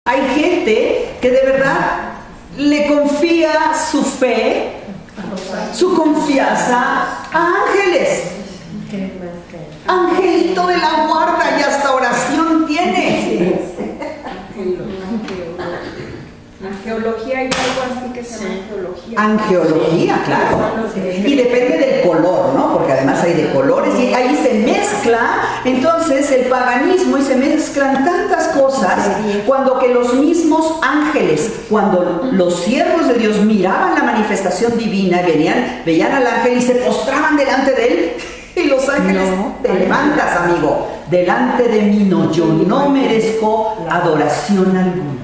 Hay gente que de verdad le confía su fe, su confianza a ángeles. Angelito de la guarda, y hasta oración tiene. Angeología, hay algo así que se llama angeología. Angeología, claro. Y depende del color, ¿no? Porque además hay de colores y ahí se mezcla entonces el paganismo y se mezclan tantas cosas cuando que los mismos ángeles, cuando los siervos de Dios miraban la manifestación divina, veían al ángel y se postraban delante de él. Y los ángeles, te levantas, amigo, delante de mí no, yo no merezco adoración alguna.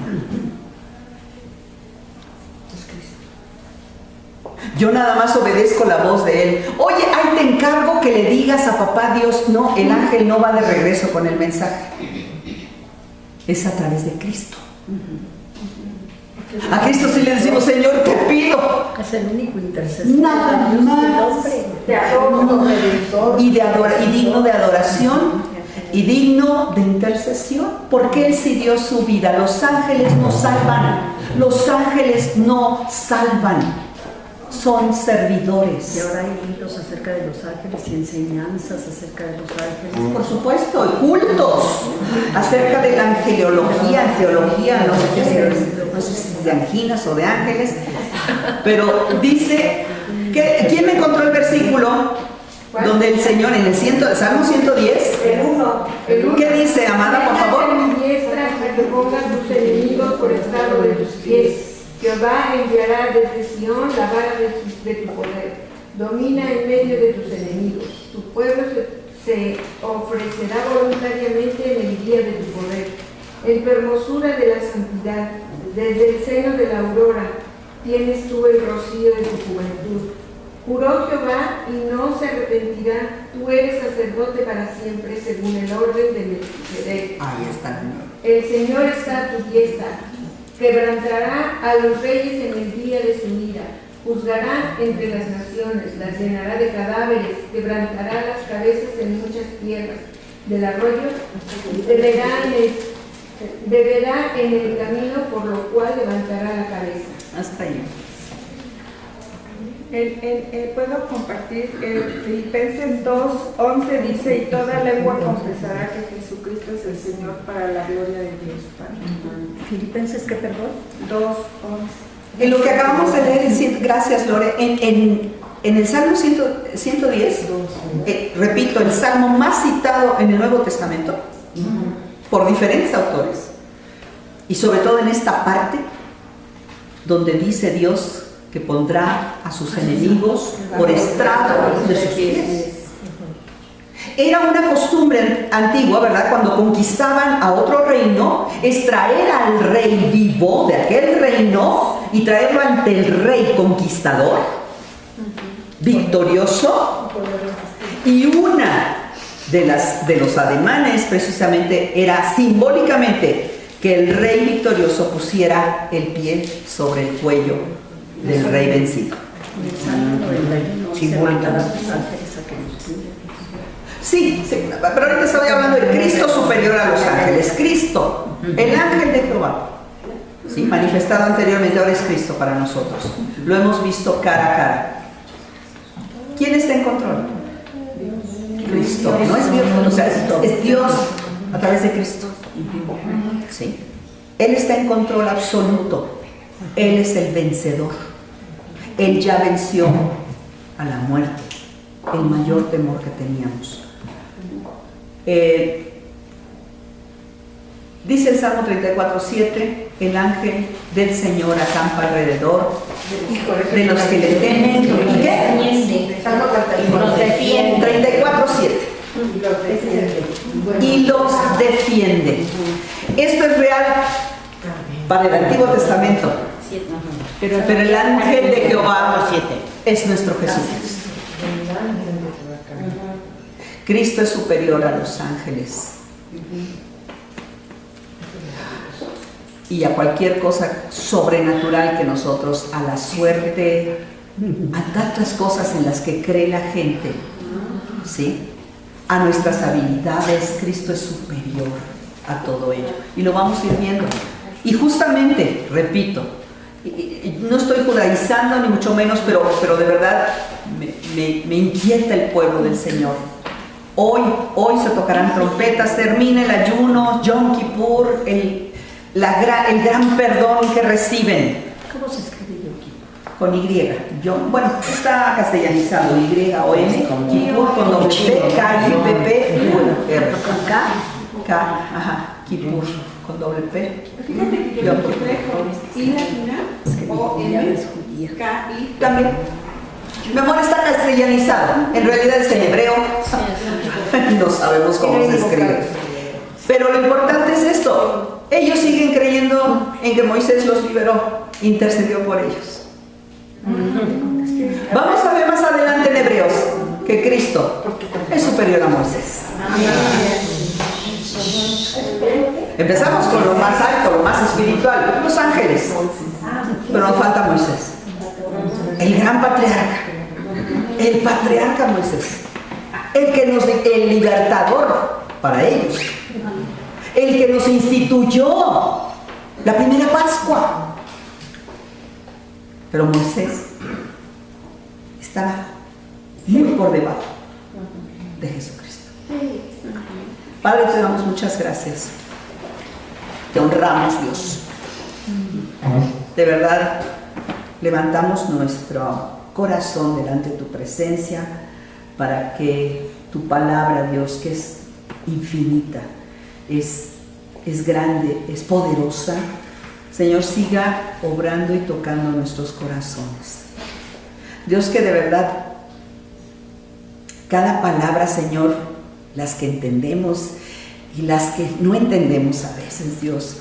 Yo nada más obedezco la voz de él. Oye, ahí te encargo que le digas a papá Dios, no, el ángel no va de regreso con el mensaje. Es a través de Cristo. A Cristo sí le decimos, Señor, te pido. Es el único intercesor. Nada más. Te adoro. Y digno de adoración y digno de intercesión, porque Él sí dio su vida. Los ángeles no salvan. Los ángeles no salvan. Son servidores. Y ahora hay libros acerca de los ángeles y enseñanzas acerca de los ángeles. Por supuesto, y cultos acerca de la angelología, angeología, no sé si es de anginas o de ángeles, pero dice, ¿quién me encontró el versículo donde el Señor, en el Salmo 110? El 1. ¿Qué dice, amada, por favor? Para que pongas tus enemigos por estrado de tus pies. Jehová enviará desde Sión la vara de tu poder. Domina en medio de tus enemigos. Tu pueblo se ofrecerá voluntariamente en el día de tu poder. En tu hermosura de la santidad, desde el seno de la aurora, tienes tú el rocío de tu juventud. Juró Jehová y no se arrepentirá. Tú eres sacerdote para siempre, según el orden de Melquisedec. Ahí está. El Señor está a tu diestra. Quebrantará a los reyes en el día de su ira, juzgará entre las naciones, las llenará de cadáveres, quebrantará las cabezas en muchas tierras. Del arroyo beberá en el camino, por lo cual levantará la cabeza. Hasta ahí. Puedo compartir, Filipenses 2:11 dice, y toda lengua confesará que Jesucristo es el Señor para la gloria de Dios Padre. Filipenses, ¿qué, perdón? 2:11. En lo que acabamos de leer, gracias Lore, en el Salmo 110, repito, el salmo más citado en el Nuevo Testamento, por diferentes autores, y sobre todo en esta parte, donde dice Dios que pondrá a sus enemigos por estrado de sus pies. Era una costumbre antigua, ¿verdad? Cuando conquistaban a otro reino, es traer al rey vivo de aquel reino y traerlo ante el rey conquistador, victorioso. Y una de los ademanes precisamente era simbólicamente que el rey victorioso pusiera el pie sobre el cuello del rey vencido. Sí, pero ahorita estoy hablando del Cristo superior a los ángeles. Cristo, el ángel de Jehová, ¿sí? Manifestado anteriormente, ahora es Cristo para nosotros. Lo hemos visto cara a cara. ¿Quién está en control? Cristo, no es Dios, o sea, es Dios a través de Cristo. ¿Sí? Él está en control absoluto. Él es el vencedor. Él ya venció a la muerte, el mayor temor que teníamos. Dice el Salmo 34:7, el ángel del Señor acampa alrededor de los que le temen. ¿Y qué? Salmo 34:7. Y los defiende. Esto es real para el Antiguo Testamento. Pero el ángel de Jehová es nuestro Jesucristo. Cristo es superior a los ángeles y a cualquier cosa sobrenatural que nosotros, a la suerte, a tantas cosas en las que cree la gente, ¿sí? A nuestras habilidades. Cristo es superior a todo ello y lo vamos a ir viendo. Y justamente, repito, no estoy judaizando ni mucho menos, pero de verdad me inquieta el pueblo del Señor. Hoy se tocarán trompetas, termina el ayuno, Yom Kippur, el gran perdón que reciben. ¿Cómo se escribe Yom Kippur? Con Y. Bueno, está castellanizado, Y-O-M, Kippur con doble P, K-I-P-P-U-R. ¿Con K? K, ajá, Kippur con doble P. Fíjate que yo lo encontré con I latina o ella N es judía. K I. También. Mi amor, está castellanizado. En realidad es en hebreo. No sabemos cómo se escribe. Pero lo importante es esto. Ellos siguen creyendo en que Moisés los liberó, intercedió por ellos. Vamos a ver más adelante en Hebreos que Cristo es superior a Moisés. Empezamos con lo más alto, lo más espiritual, los ángeles. Pero nos falta Moisés, el gran patriarca, el patriarca Moisés, el libertador para ellos, el que nos instituyó la primera Pascua. Pero Moisés estaba muy por debajo de Jesucristo. Padre, te damos muchas gracias. Te honramos, Dios. De verdad, levantamos nuestro corazón delante de tu presencia para que tu palabra, Dios, que es infinita, es grande, es poderosa, Señor, siga obrando y tocando nuestros corazones. Dios, que de verdad, cada palabra, Señor, las que entendemos y las que no entendemos a veces, Dios,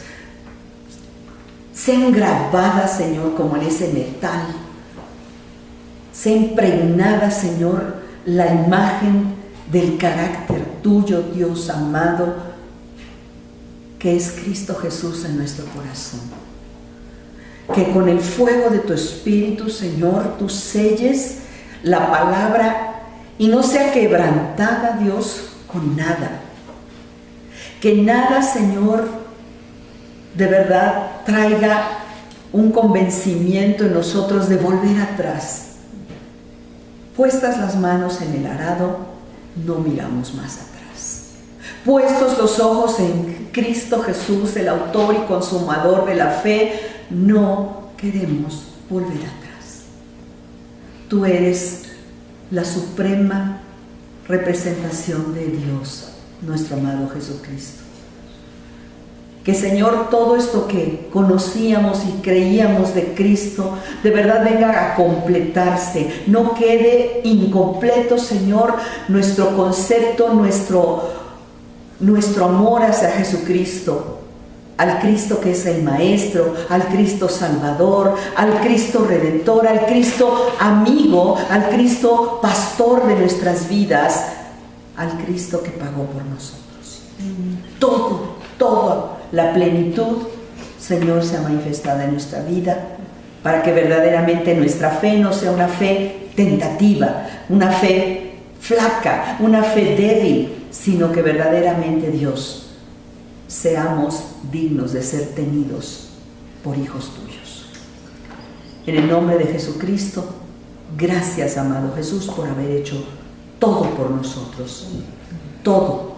sean grabadas, Señor, como en ese metal. Sea impregnada, Señor, la imagen del carácter tuyo, Dios amado, que es Cristo Jesús en nuestro corazón. Que con el fuego de tu Espíritu, Señor, tú selles la palabra y no sea quebrantada, Dios, con nada. Que nada, Señor, de verdad traiga un convencimiento en nosotros de volver atrás. Puestas las manos en el arado, no miramos más atrás. Puestos los ojos en Cristo Jesús, el autor y consumador de la fe, no queremos volver atrás. Tú eres la suprema representación de Dios, nuestro amado Jesucristo. Que, Señor, todo esto que conocíamos y creíamos de Cristo, de verdad venga a completarse. No quede incompleto, Señor, nuestro concepto, nuestro amor hacia Jesucristo. Al Cristo que es el Maestro, al Cristo Salvador, al Cristo Redentor, al Cristo amigo, al Cristo Pastor de nuestras vidas, al Cristo que pagó por nosotros. Todo. La plenitud, Señor, sea manifestada en nuestra vida, para que verdaderamente nuestra fe no sea una fe tentativa, una fe flaca, una fe débil, sino que verdaderamente, Dios, seamos dignos de ser tenidos por hijos tuyos. En el nombre de Jesucristo, gracias, amado Jesús, por haber hecho todo por nosotros, todo.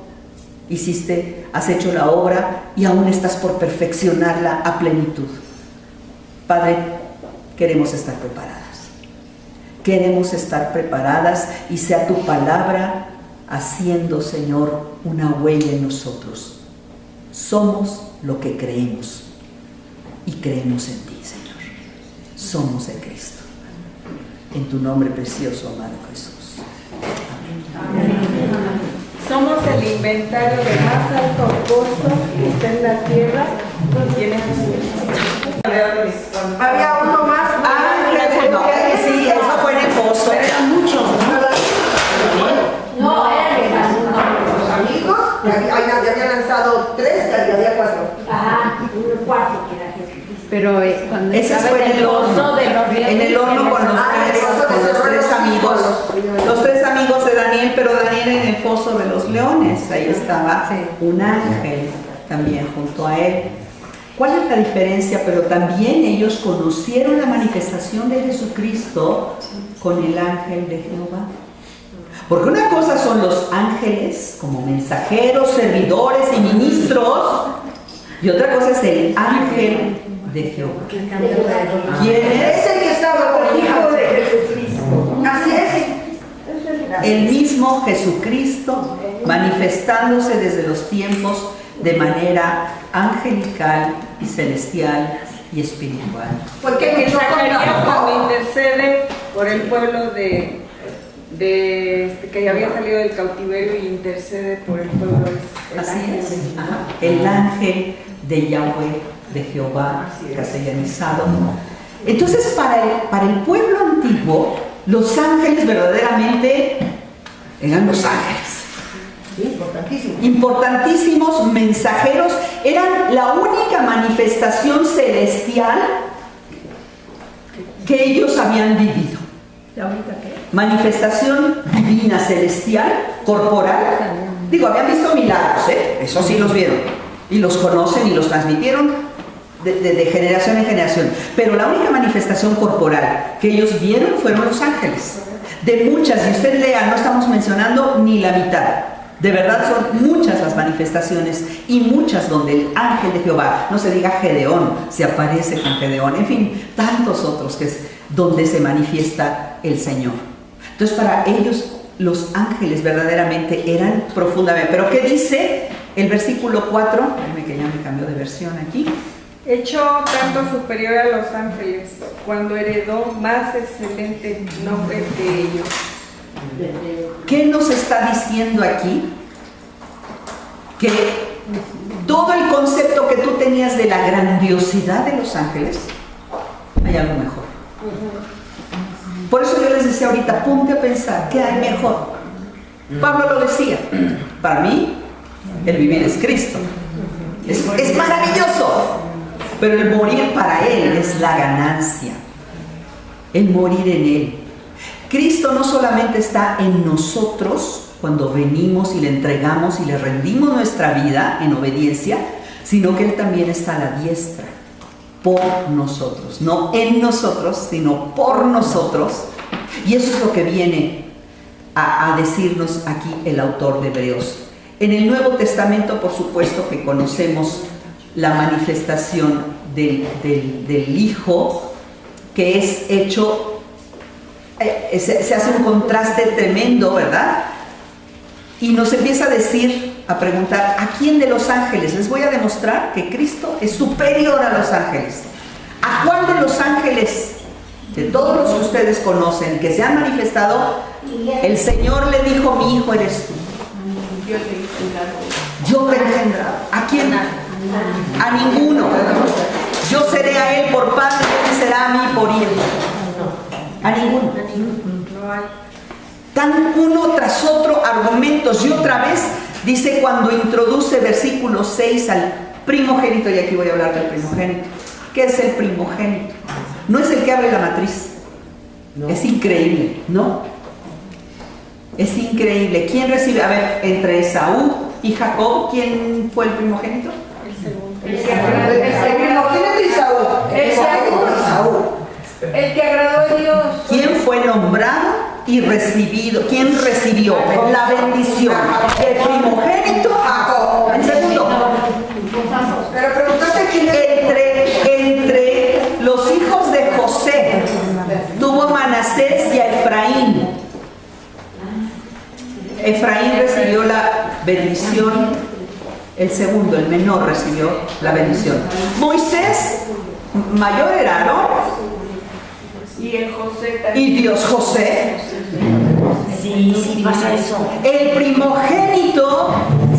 Has hecho la obra y aún estás por perfeccionarla a plenitud. Padre, queremos estar preparadas. Queremos estar preparadas y sea tu palabra haciendo, Señor, una huella en nosotros. Somos lo que creemos y creemos en ti, Señor. Somos de Cristo. En tu nombre precioso, amado Jesús. Amén. Somos el inventario de más alto costo que está en la tierra. Había uno más. Sí, eso fue en el pozo. Eran muchos. No, eran los amigos. Ya había lanzado 3 y había 4. Ajá, un cuarto que era Jesucristo. Pero cuando ese fue en el horno. En el horno con los tres amigos. Los 3 amigos de Daniel, pero Daniel en el foso de los leones. Ahí estaba un ángel también junto a él. ¿Cuál es la diferencia? Pero también ellos conocieron la manifestación de Jesucristo con el ángel de Jehová. Porque una cosa son los ángeles como mensajeros, servidores y ministros, y otra cosa es el ángel de Jehová. ¿Quién es? Es el que estaba con el Hijo de Jesucristo. Así es. El mismo Jesucristo manifestándose desde los tiempos de manera angelical y celestial y espiritual. Porque Porque Zacarías cuando intercede por el pueblo que ya había salido del cautiverio y intercede por el pueblo es el Así ángel es. de Jehová. Ajá. El ángel de Yahweh, de Jehová, castellanizado. Entonces, para el pueblo antiguo, los ángeles verdaderamente eran los ángeles. Importantísimos mensajeros, eran la única manifestación celestial que ellos habían vivido. ¿La única qué? Manifestación divina, celestial, corporal. Digo, habían visto milagros, eso sí los vieron, y los conocen y los transmitieron de generación en generación. Pero la única manifestación corporal que ellos vieron fueron los ángeles. De muchas, si usted lea, no estamos mencionando ni la mitad. De verdad son muchas las manifestaciones y muchas donde el ángel de Jehová, no se diga Gedeón, se aparece con Gedeón, en fin, tantos otros que es donde se manifiesta el Señor. Entonces para ellos los ángeles verdaderamente eran profundamente. Pero ¿qué dice el versículo 4? Déjame que ya me cambió de versión aquí. Hecho tanto superior a los ángeles, cuando heredó más excelente nombre que ellos. ¿Qué nos está diciendo aquí? Que todo el concepto que tú tenías de la grandiosidad de los ángeles, hay algo mejor. Por eso yo les decía ahorita, ponte a pensar, ¿qué hay mejor? Pablo lo decía, para mí, el vivir es Cristo. Es maravilloso, pero el morir para Él es la ganancia. El morir en Él. Cristo no solamente está en nosotros cuando venimos y le entregamos y le rendimos nuestra vida en obediencia, sino que Él también está a la diestra por nosotros, no en nosotros, sino por nosotros. Y eso es lo que viene a decirnos aquí el autor de Hebreos. En el Nuevo Testamento, por supuesto que conocemos la manifestación del Hijo, que es hecho. Se hace un contraste tremendo, ¿verdad? Y nos empieza a decir, a preguntar, ¿a quién de los ángeles? Les voy a demostrar que Cristo es superior a los ángeles. ¿A cuál de los ángeles, de todos los que ustedes conocen, que se han manifestado, el Señor le dijo, mi hijo eres tú? Yo te he engendrado. ¿A quién? A ninguno. Yo seré a él por padre y él será a mí por hijo. A ninguno. No hay. Dan uno tras otro argumentos. Y otra vez dice cuando introduce versículo 6 al primogénito, y aquí voy a hablar del primogénito. ¿Qué es el primogénito? No es el que abre la matriz. No. Es increíble, ¿no? Es increíble. ¿Quién recibe? A ver, entre Esaú y Jacob, ¿quién fue el primogénito? El segundo. El primogénito Esaú. El que agradó a Dios. ¿Quién fue nombrado y recibido? ¿Quién recibió la bendición? El primogénito Jacob. El segundo. Pero preguntaste quién es. Entre los hijos de José tuvo a Manasés y a Efraín. Efraín recibió la bendición. El segundo, el menor, recibió la bendición. Moisés, mayor era Aarón. Y el José también. Y Dios José. Sí, pasa eso. El primogénito,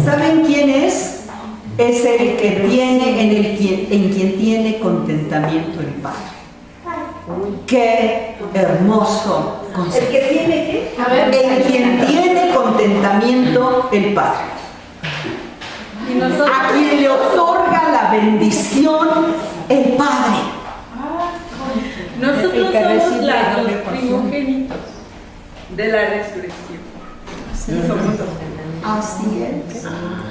¿saben quién es? Es el que tiene, en quien tiene contentamiento el Padre. ¡Qué hermoso concepto! ¿El que tiene qué? En quien tiene contentamiento el Padre. Y nosotros. A quien le otorga la bendición el Padre. Nosotros El que somos recibe la los mejor. primogénitos de la resurrección. Así es.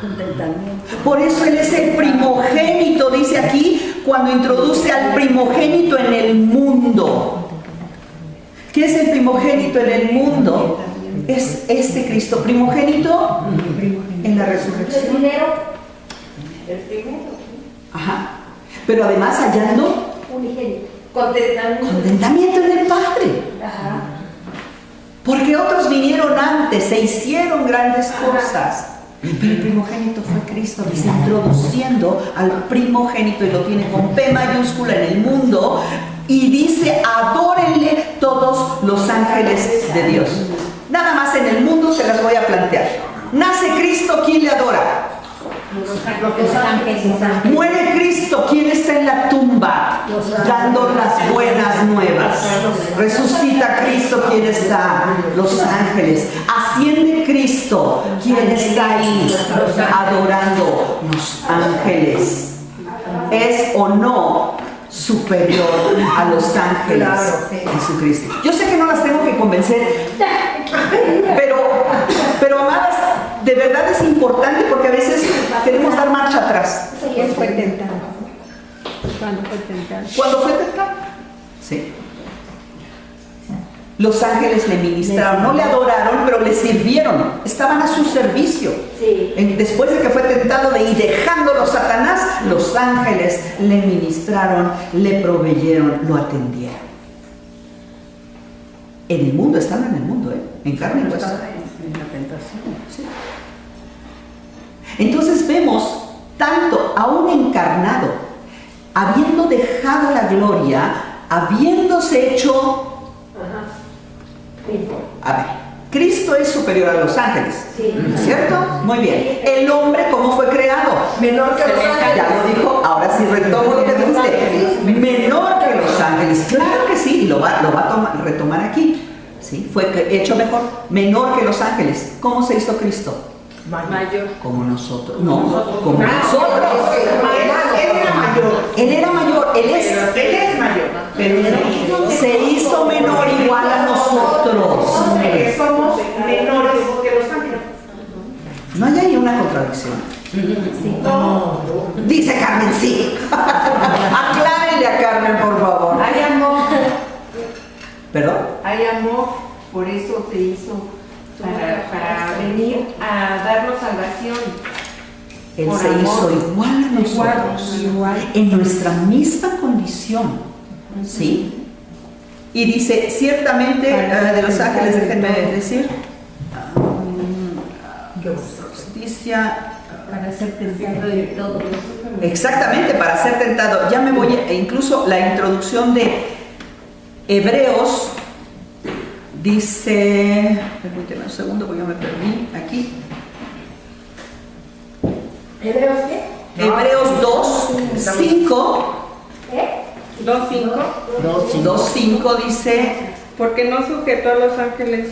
Contentamiento. Por eso Él es el primogénito, dice aquí, cuando introduce al primogénito en el mundo. ¿Qué es el primogénito en el mundo? Es este Cristo primogénito en la resurrección. El primero. Ajá. Pero además hallando Unigénito. contentamiento en el Padre. Ajá. Porque otros vinieron antes, se hicieron grandes cosas. Pero el primogénito fue Cristo, dice, introduciendo al primogénito, y lo tiene con P mayúscula en el mundo, y dice, adórenle todos los ángeles de Dios. Nada más en el mundo se las voy a plantear. Nace Cristo, ¿quién le adora? Los ángeles. Muere Cristo, ¿quién está en la tumba dando las buenas nuevas? Resucita Cristo, ¿quién está? Los ángeles. Asciende Cristo, ¿quién está ahí? Adorando los ángeles. ¿Es o no superior a los ángeles Jesucristo? Yo sé que no las tengo que convencer, pero amadas, de verdad es importante, porque a veces queremos dar marcha atrás. ¿Quién fue tentado? ¿Cuándo fue tentado? ¿Cuándo fue tentado? Sí. Los ángeles le ministraron, no le adoraron, pero le sirvieron, estaban a su servicio. Después de que fue tentado y dejándolo a Satanás, los ángeles le ministraron, le proveyeron, lo atendieron. En el mundo, estaban en el mundo, en carne y hueso. En la tentación. Sí. Entonces vemos tanto a un encarnado, habiendo dejado la gloria, habiéndose hecho... A ver, Cristo es superior a los ángeles, ¿cierto? Muy bien. El hombre, ¿cómo fue creado? Menor que los ángeles. Ya lo dijo, ahora sí retomo lo que dijiste. Menor que los ángeles, claro que sí, y lo va a retomar aquí. ¿Sí? Fue hecho mejor, menor que los ángeles. ¿Cómo se hizo Cristo? Mayor. Como nosotros. No, como nosotros. Él era mayor, él es mayor. Pero se hizo menor igual a nosotros. Somos menores que los ángeles. ¿No hay ahí una contradicción? Dice Carmen, sí. Aclárenle a Carmen, por favor. Hay amor. ¿Perdón? Hay amor, por eso se hizo para venir a darnos salvación. Él Por se amor. hizo igual a nosotros, Igual. en nuestra misma condición, ¿sí? Y dice, ciertamente, de los ángeles, déjenme decir, justicia, Para ser tentado de todo. exactamente, para ser tentado. Ya me voy, incluso la introducción de Hebreos dice, permíteme un segundo porque yo me perdí aquí. ¿Hebreos qué? Hebreos 2, 5. 2:5. 2.5 dice, Porque no sujetó a los ángeles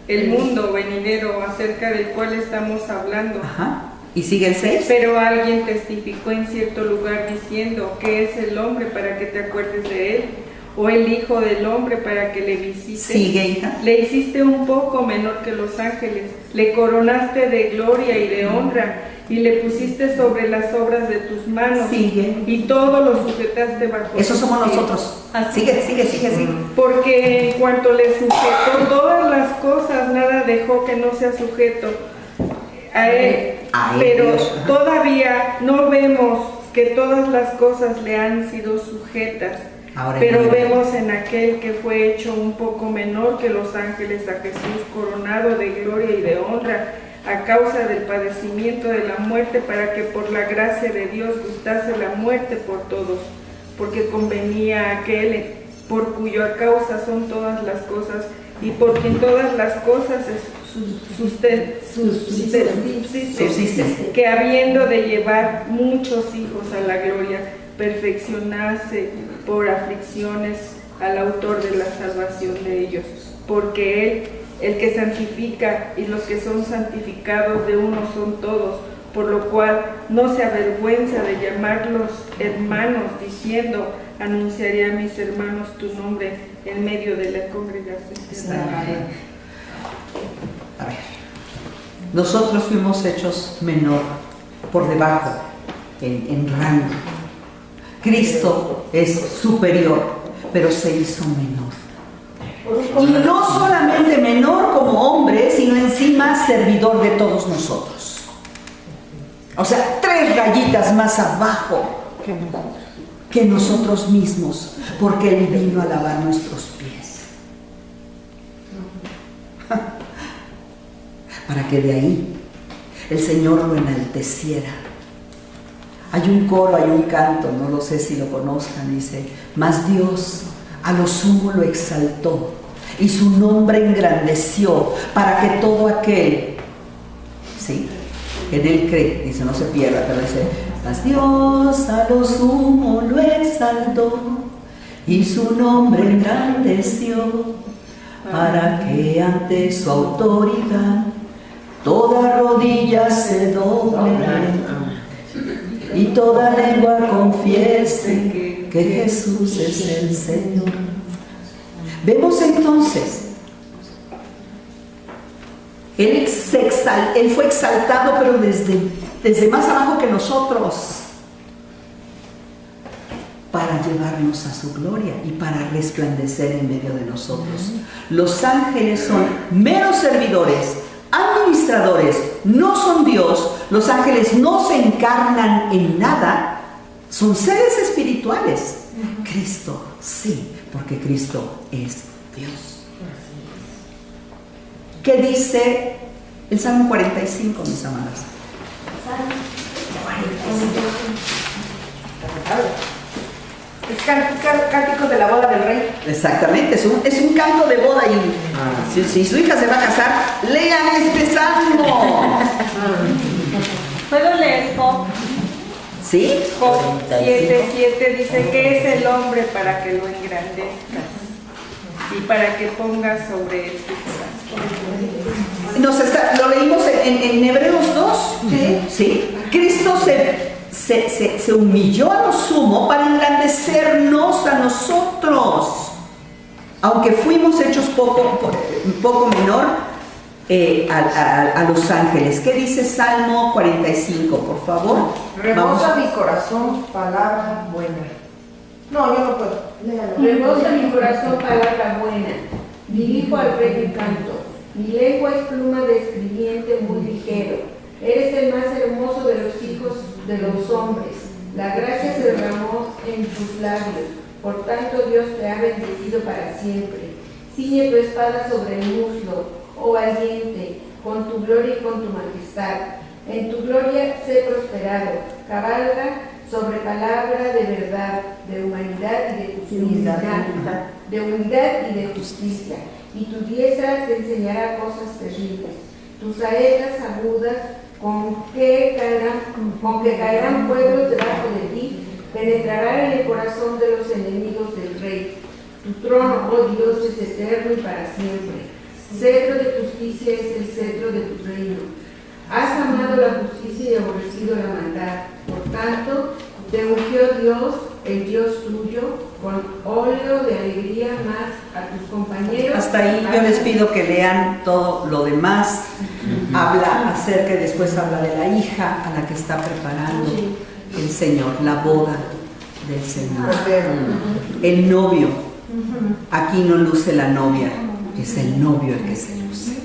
el mundo venidero acerca del cual estamos hablando. ajá, y sigue el 6. Pero alguien testificó en cierto lugar diciendo que es el hombre para que te acuerdes de él, o el hijo del hombre para que le visites. Sigue, hija. Le hiciste un poco menor que los ángeles, le coronaste de gloria y de honra, y le pusiste sobre las obras de tus manos, Sigue. y todo lo sujetaste bajo Eso tus somos pies. nosotros. Así. Sigue. Porque en cuanto le sujetó todas las cosas, nada dejó que no sea sujeto a él. Ay, Pero Dios, ajá. todavía no vemos que todas las cosas le han sido sujetas. Ahora Pero entiendo. vemos en aquel que fue hecho un poco menor que los ángeles, a Jesús coronado de gloria y de honra a causa del padecimiento de la muerte, para que por la gracia de Dios gustase la muerte por todos, porque convenía a aquel por cuya causa son todas las cosas, y por quien todas las cosas subsisten, que habiendo de llevar muchos hijos a la gloria, perfeccionase por aflicciones al autor de la salvación de ellos, porque Él, el que santifica, y los que son santificados de uno son todos, por lo cual no se avergüenza de llamarlos hermanos, diciendo, anunciaré a mis hermanos tu nombre en medio de la congregación. A ver, Nosotros fuimos hechos menor, por debajo, en rango. Cristo es superior, pero se hizo menor. Y no solamente menor como hombre, sino encima servidor de todos nosotros. O sea, 3 rayitas más abajo que nosotros mismos, porque Él vino a lavar nuestros pies. Para que de ahí el Señor lo enalteciera. Hay un coro, hay un canto, no lo sé si lo conozcan, dice: mas Dios a lo sumo lo exaltó y su nombre engrandeció, para que todo aquel, ¿sí?, en Él cree, dice, no se pierda, pero dice: mas Dios a lo sumo lo exaltó y su nombre engrandeció, para que ante su autoridad toda rodilla se doble y toda lengua confiese que Jesús es el Señor. Vemos entonces, Él fue exaltado, pero desde más abajo que nosotros, para llevarnos a su gloria y para resplandecer en medio de nosotros. Los ángeles son meros servidores, administradores, no son Dios. Los ángeles no se encarnan en nada, son seres espirituales. Cristo sí, porque Cristo es Dios. ¿Qué dice el Salmo 45, mis amadas? Es cántico de la boda del rey. Exactamente, es un canto de boda. Y si su hija se va a casar, lean este salmo. ¿Puedo leer Job? ¿Sí? Job 7:7 dice: ¿qué es el hombre para que lo engrandezcas y para que pongas sobre él tu corazón? Lo leímos en Hebreos 2. ¿Sí? Cristo se humilló a lo sumo para engrandecernos a nosotros, aunque fuimos hechos un poco menor a los ángeles. ¿Qué dice Salmo 45, por favor? Rebosa mi corazón palabra buena. No, yo no puedo. Rebosa mi corazón palabra buena. Dirijo al rey mi canto. Mi lengua es pluma de escribiente muy ligero. Eres el más hermoso de los hijos de los hombres. La gracia se derramó en tus labios. Por tanto, Dios te ha bendecido para siempre. Ciñe tu espada sobre el muslo, oh valiente, con tu gloria y con tu majestad. En tu gloria sé prosperado. Cabalga sobre palabra de verdad, de humanidad y de justicia. De unidad y de justicia. Y tu diestra te enseñará cosas terribles. Tus saetas agudas con que caerán pueblos debajo de ti, penetrarán en el corazón de los enemigos del rey. Tu trono, oh Dios, es eterno y para siempre. Cetro de justicia es el cetro de tu reino. Has amado la justicia y aborrecido la maldad. Por tanto, te ungió Dios, el Dios tuyo, con óleo de alegría más a tus compañeros. Hasta ahí yo les pido que lean todo lo demás. Habla acerca, y después habla de la hija a la que está preparando el Señor, la boda del Señor. El novio, aquí no luce la novia, es el novio el que se luce.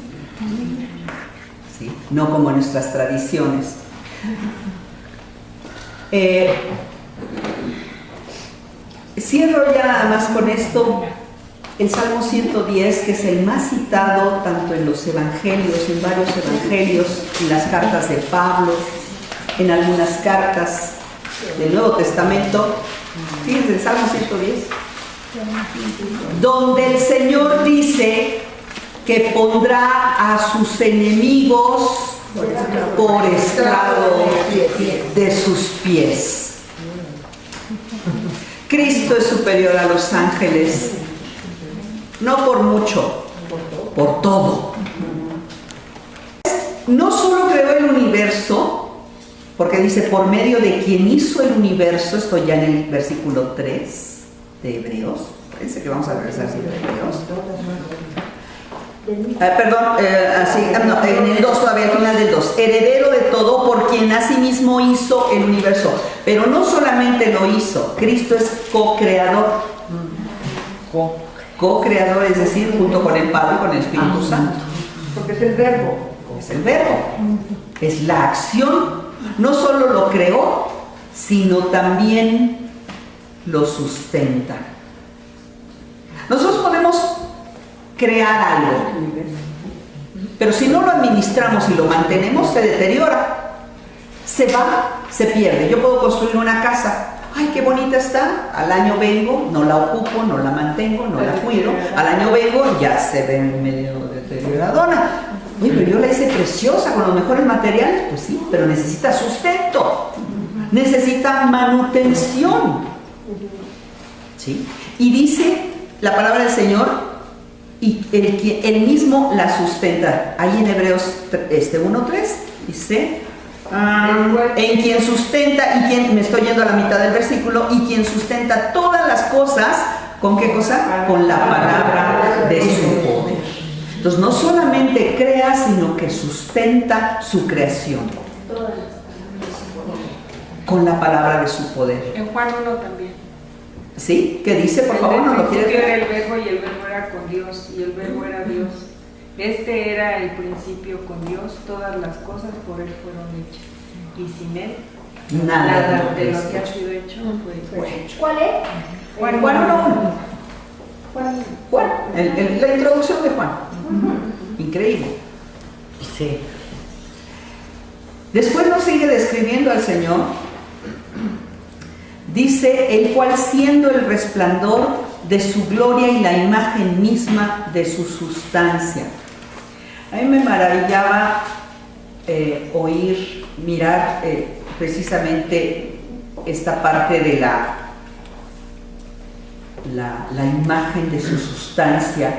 ¿Sí? No como en nuestras tradiciones. Cierro ya nada más con esto. El Salmo 110, que es el más citado tanto en los evangelios, en varios evangelios, en las cartas de Pablo, en algunas cartas del Nuevo Testamento. Fíjense, el Salmo 110, donde el Señor dice que pondrá a sus enemigos por estrado de sus pies. Cristo es superior a los ángeles, no por mucho, por todo. No solo creó el universo, porque dice por medio de quien hizo el universo, esto ya en el versículo 3 de Hebreos, parece que vamos a regresar así de Hebreos. En el 2 todavía, al final del 2, heredero de todo, por quien asimismo hizo el universo. Pero no solamente lo hizo, Cristo es co-creador. Co-creador, es decir, junto con el Padre y con el Espíritu Santo. Porque es el verbo. Es el verbo, es la acción. No solo lo creó, sino también lo sustenta. Nosotros podemos crear algo, pero si no lo administramos y lo mantenemos, se deteriora, se va, se pierde. Yo puedo construir una casa, ay, qué bonita está, al año vengo, no la ocupo, no la mantengo, no la cuido, al año vengo, ya se ve medio deterioradona. Oye, pero yo la hice preciosa, con los mejores materiales. Pues sí, pero necesita sustento, necesita manutención. ¿Sí? Y dice la palabra del Señor, y él mismo la sustenta. Ahí en Hebreos 1:3 dice, en quien sustenta, y quien, me estoy yendo a la mitad del versículo, y quien sustenta todas las cosas, ¿con qué cosa? Con la palabra de su poder. Entonces no solamente crea, sino que sustenta su creación con la palabra de su poder. En Juan 1 también. ¿Sí? ¿Qué dice? Por favor, ¿no lo quieres Era leer? el verbo y el verbo era con Dios y el verbo era Dios. Este era el principio con Dios, todas las cosas por él fueron hechas y sin él nada de lo que ha sido hecho fue hecho. ¿Cuál es? Juan 1:1. Juan, la introducción de Juan. Increíble. Sí. Después nos sigue describiendo al Señor. Dice, el cual siendo el resplandor de su gloria y la imagen misma de su sustancia. A mí me maravillaba mirar precisamente esta parte de la imagen de su sustancia.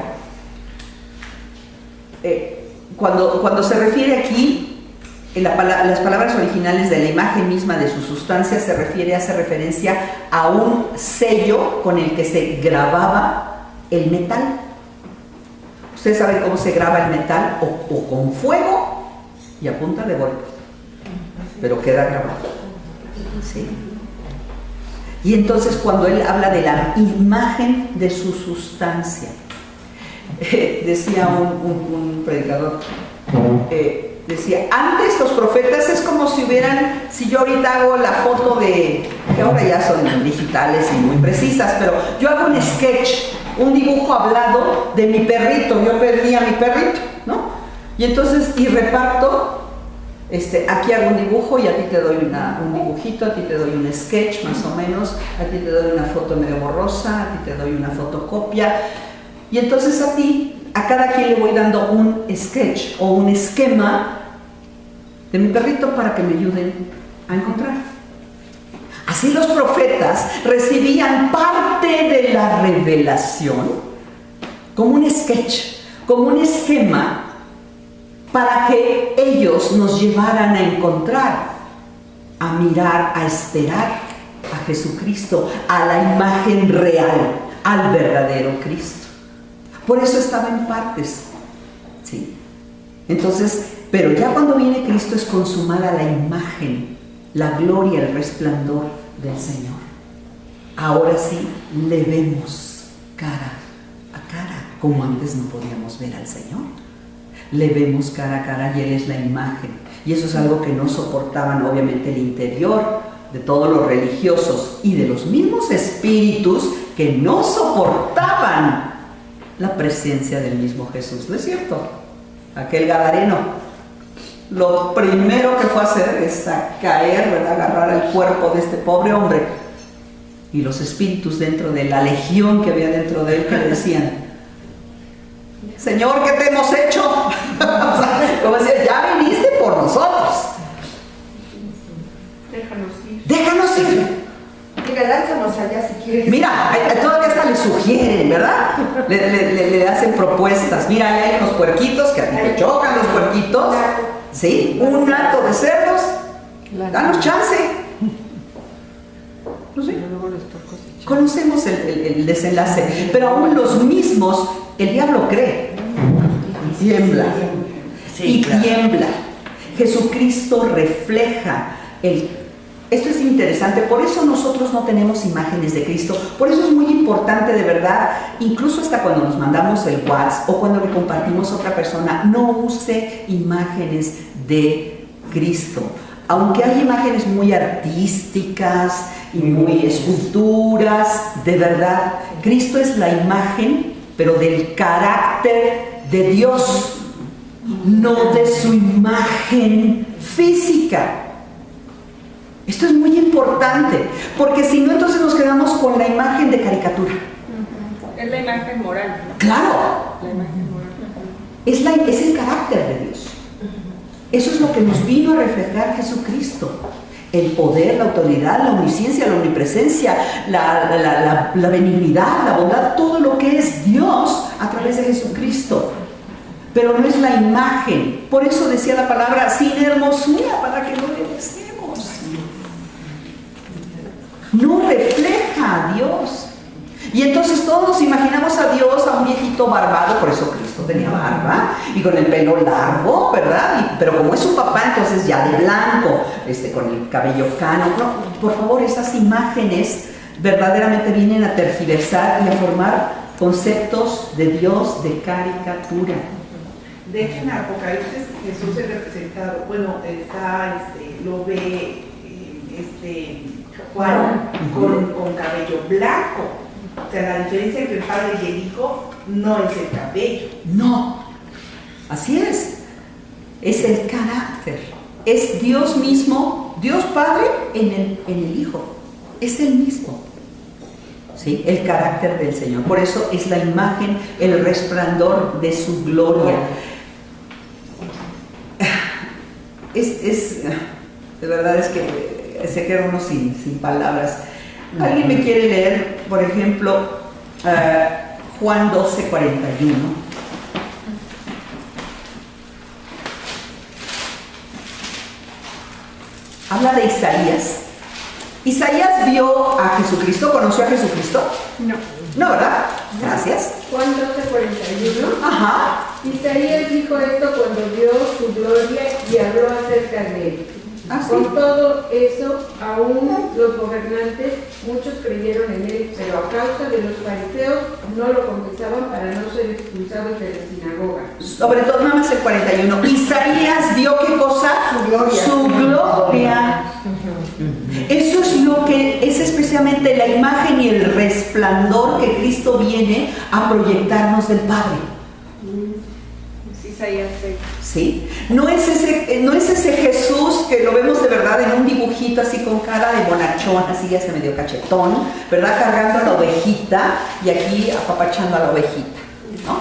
Cuando se refiere aquí, las palabras originales de la imagen misma de su sustancia hace referencia a un sello con el que se grababa el metal. Ustedes saben cómo se graba el metal, o con fuego y a punta de golpe, pero queda grabado. ¿Sí? Y entonces cuando él habla de la imagen de su sustancia, decía un predicador, decía, antes los profetas es como si yo ahorita hago la foto que ahora ya son digitales y muy precisas, pero yo hago un sketch, un dibujo hablado de mi perrito, yo perdí a mi perrito, ¿no? Y entonces, reparto, aquí hago un dibujo y a ti te doy un dibujito, a ti te doy un sketch más o menos, a ti te doy una foto medio borrosa, a ti te doy una fotocopia, y entonces a cada quien le voy dando un sketch o un esquema de mi perrito para que me ayuden a encontrar. Así los profetas recibían parte de la revelación como un sketch, como un esquema para que ellos nos llevaran a encontrar, a mirar, a esperar a Jesucristo, a la imagen real, al verdadero Cristo. Por eso estaba en partes, ¿sí? Entonces, pero ya cuando viene Cristo es consumada la imagen, la gloria, el resplandor del Señor. Ahora sí le vemos cara a cara, como antes no podíamos ver al Señor. Le vemos cara a cara y Él es la imagen. Y eso es algo que no soportaban obviamente el interior de todos los religiosos y de los mismos espíritus que no soportaban la presencia del mismo Jesús. ¿No es cierto? Aquel gadareno, lo primero que fue a hacer es caer, ¿verdad? Agarrar el cuerpo de este pobre hombre, y los espíritus dentro de la legión que había dentro de él, que le decían, Señor, ¿qué te hemos hecho? O sea, como decía, ya viniste por nosotros, déjanos ir. Mira, lánzanos allá si quieres. Mira, todavía hasta le sugieren, ¿verdad? Le hacen propuestas. Mira, ahí hay unos puerquitos que a ti te chocan los puerquitos. ¿Sí? Un hato de cerdos. Danos chance. No sé. Conocemos el desenlace. Pero aún los mismos, el diablo cree. Tiembla. Y tiembla. Jesucristo refleja esto es interesante, por eso nosotros no tenemos imágenes de Cristo, por eso es muy importante de verdad, incluso hasta cuando nos mandamos el WhatsApp o cuando le compartimos a otra persona, no use imágenes de Cristo. Aunque hay imágenes muy artísticas y muy esculturas, de verdad, Cristo es la imagen, pero del carácter de Dios, no de su imagen física. Esto es muy importante, porque si no, entonces nos quedamos con la imagen de caricatura. Es la imagen moral, ¿no? Claro, La imagen moral. es el carácter de Dios. Eso es lo que nos vino a reflejar Jesucristo. El poder, la autoridad, la omnisciencia, la omnipresencia, la benignidad, la bondad, todo lo que es Dios a través de Jesucristo. Pero no es la imagen. Por eso decía la palabra, sin hermosura, para que no le deseemos. No refleja a Dios. Y entonces todos nos imaginamos a Dios, a un viejito barbado, por eso Cristo tenía barba, y con el pelo largo, ¿verdad? Pero como es su papá, entonces ya de blanco, con el cabello cano. No, por favor, esas imágenes verdaderamente vienen a tergiversar y a formar conceptos de Dios de caricatura. De hecho, en Apocalipsis Jesús es representado, bueno, lo ve Juan con cabello blanco. O sea, la diferencia entre el padre y el hijo no es el cabello. No, así es el carácter, es Dios mismo, Dios Padre en el Hijo, es el mismo, ¿sí? El carácter del Señor, por eso es la imagen, el resplandor de su gloria. De verdad es que se queda uno sin palabras. ¿Alguien me quiere leer, por ejemplo, Juan 12:41? Habla de Isaías. Isaías vio a Jesucristo, ¿conoció a Jesucristo? No. No, ¿verdad? Gracias. Juan 12:41. Ajá. Isaías dijo esto cuando vio su gloria y habló acerca de él. Ah, sí. Con todo eso, aún los gobernantes, muchos creyeron en él, pero a causa de los fariseos no lo confesaban para no ser expulsados de la sinagoga. Sobre todo, nada más el 41. Isaías vio ¿qué cosa? Su gloria. Su gloria. Eso es especialmente la imagen y el resplandor que Cristo viene a proyectarnos del Padre. Es Isaías 6. ¿Sí? No es ese Jesús que lo vemos de verdad en un dibujito así con cara de bonachón, así ya se medio cachetón, ¿verdad? Cargando a la ovejita y aquí apapachando a la ovejita, ¿no?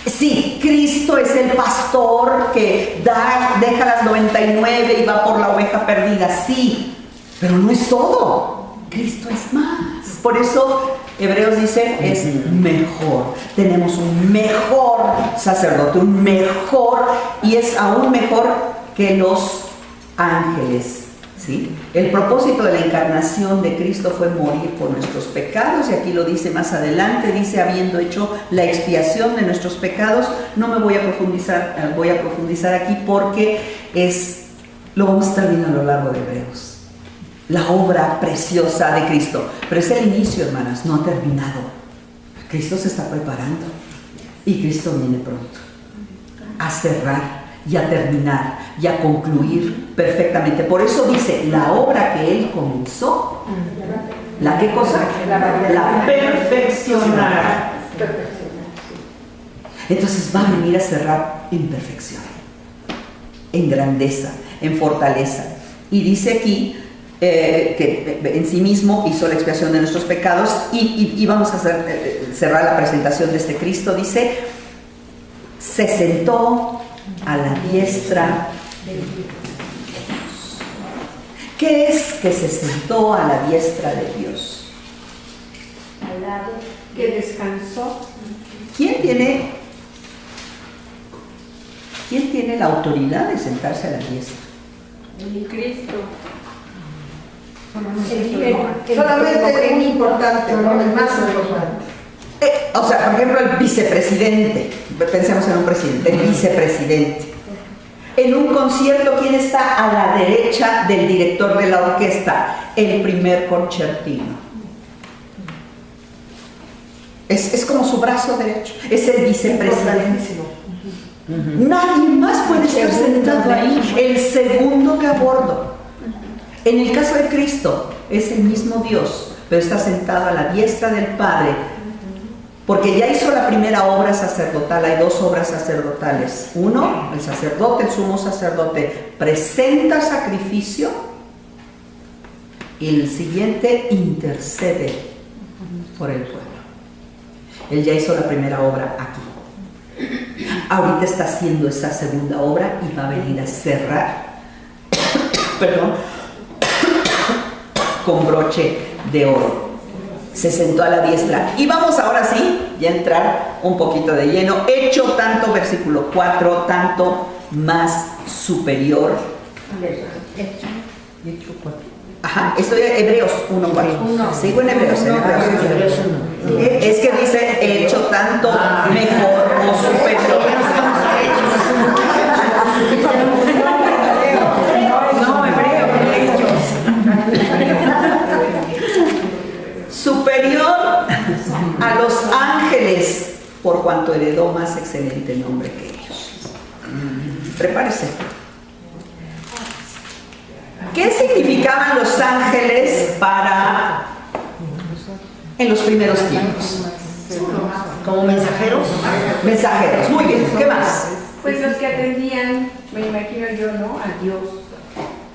Sí, Cristo es el pastor que deja las 99 y va por la oveja perdida, sí, pero no es todo. Cristo es más. Por eso Hebreos dice, es mejor. Tenemos un mejor sacerdote, un mejor, y es aún mejor que los ángeles. ¿Sí? El propósito de la encarnación de Cristo fue morir por nuestros pecados, y aquí lo dice más adelante, dice, habiendo hecho la expiación de nuestros pecados. No me voy a profundizar aquí porque lo vamos a estar viendo a lo largo de Hebreos. La obra preciosa de Cristo, pero es el inicio, hermanas, no ha terminado. Cristo se está preparando y Cristo viene pronto a cerrar y a terminar y a concluir perfectamente. Por eso dice, la obra que Él comenzó, ¿la qué cosa? La perfeccionará. Entonces va a venir a cerrar en perfección, en grandeza, en fortaleza. Y dice aquí que en sí mismo hizo la expiación de nuestros pecados, y vamos a cerrar la presentación de este Cristo. Dice, se sentó a la diestra de Dios. ¿Qué es que se sentó a la diestra de Dios? Al lado, que descansó. ¿Quién tiene la autoridad de sentarse a la diestra? Cristo. Solamente es importante, no es más importante. O sea, por ejemplo, el vicepresidente. Pensemos en un presidente, el vicepresidente. En un concierto, ¿quién está a la derecha del director de la orquesta? El primer concertino. Es como su brazo derecho, es el vicepresidente. Nadie más puede estar sentado ahí, el segundo de a bordo. En el caso de Cristo, es el mismo Dios, pero está sentado a la diestra del Padre, porque ya hizo la primera obra sacerdotal. Hay dos obras sacerdotales. Uno, el sacerdote, el sumo sacerdote, presenta sacrificio, y el siguiente intercede por el pueblo. Él ya hizo la primera obra aquí. Ahorita está haciendo esa segunda obra y va a venir a cerrar perdón, con broche de oro. Se sentó a la diestra. Y vamos ahora sí, ya entrar un poquito de lleno. Hecho tanto, versículo 4, tanto más superior. Hecho 4. Ajá, estoy en Hebreos 1:4. Sigo en Hebreos, Es que dice hecho tanto mejor o superior. No, Hebreos. Superior a los ángeles, por cuanto heredó más excelente nombre que ellos. Prepárese. ¿Qué significaban los ángeles en los primeros tiempos? ¿Como mensajeros? Mensajeros, muy bien. ¿Qué más? Pues los que atendían, me imagino yo, ¿no? A Dios.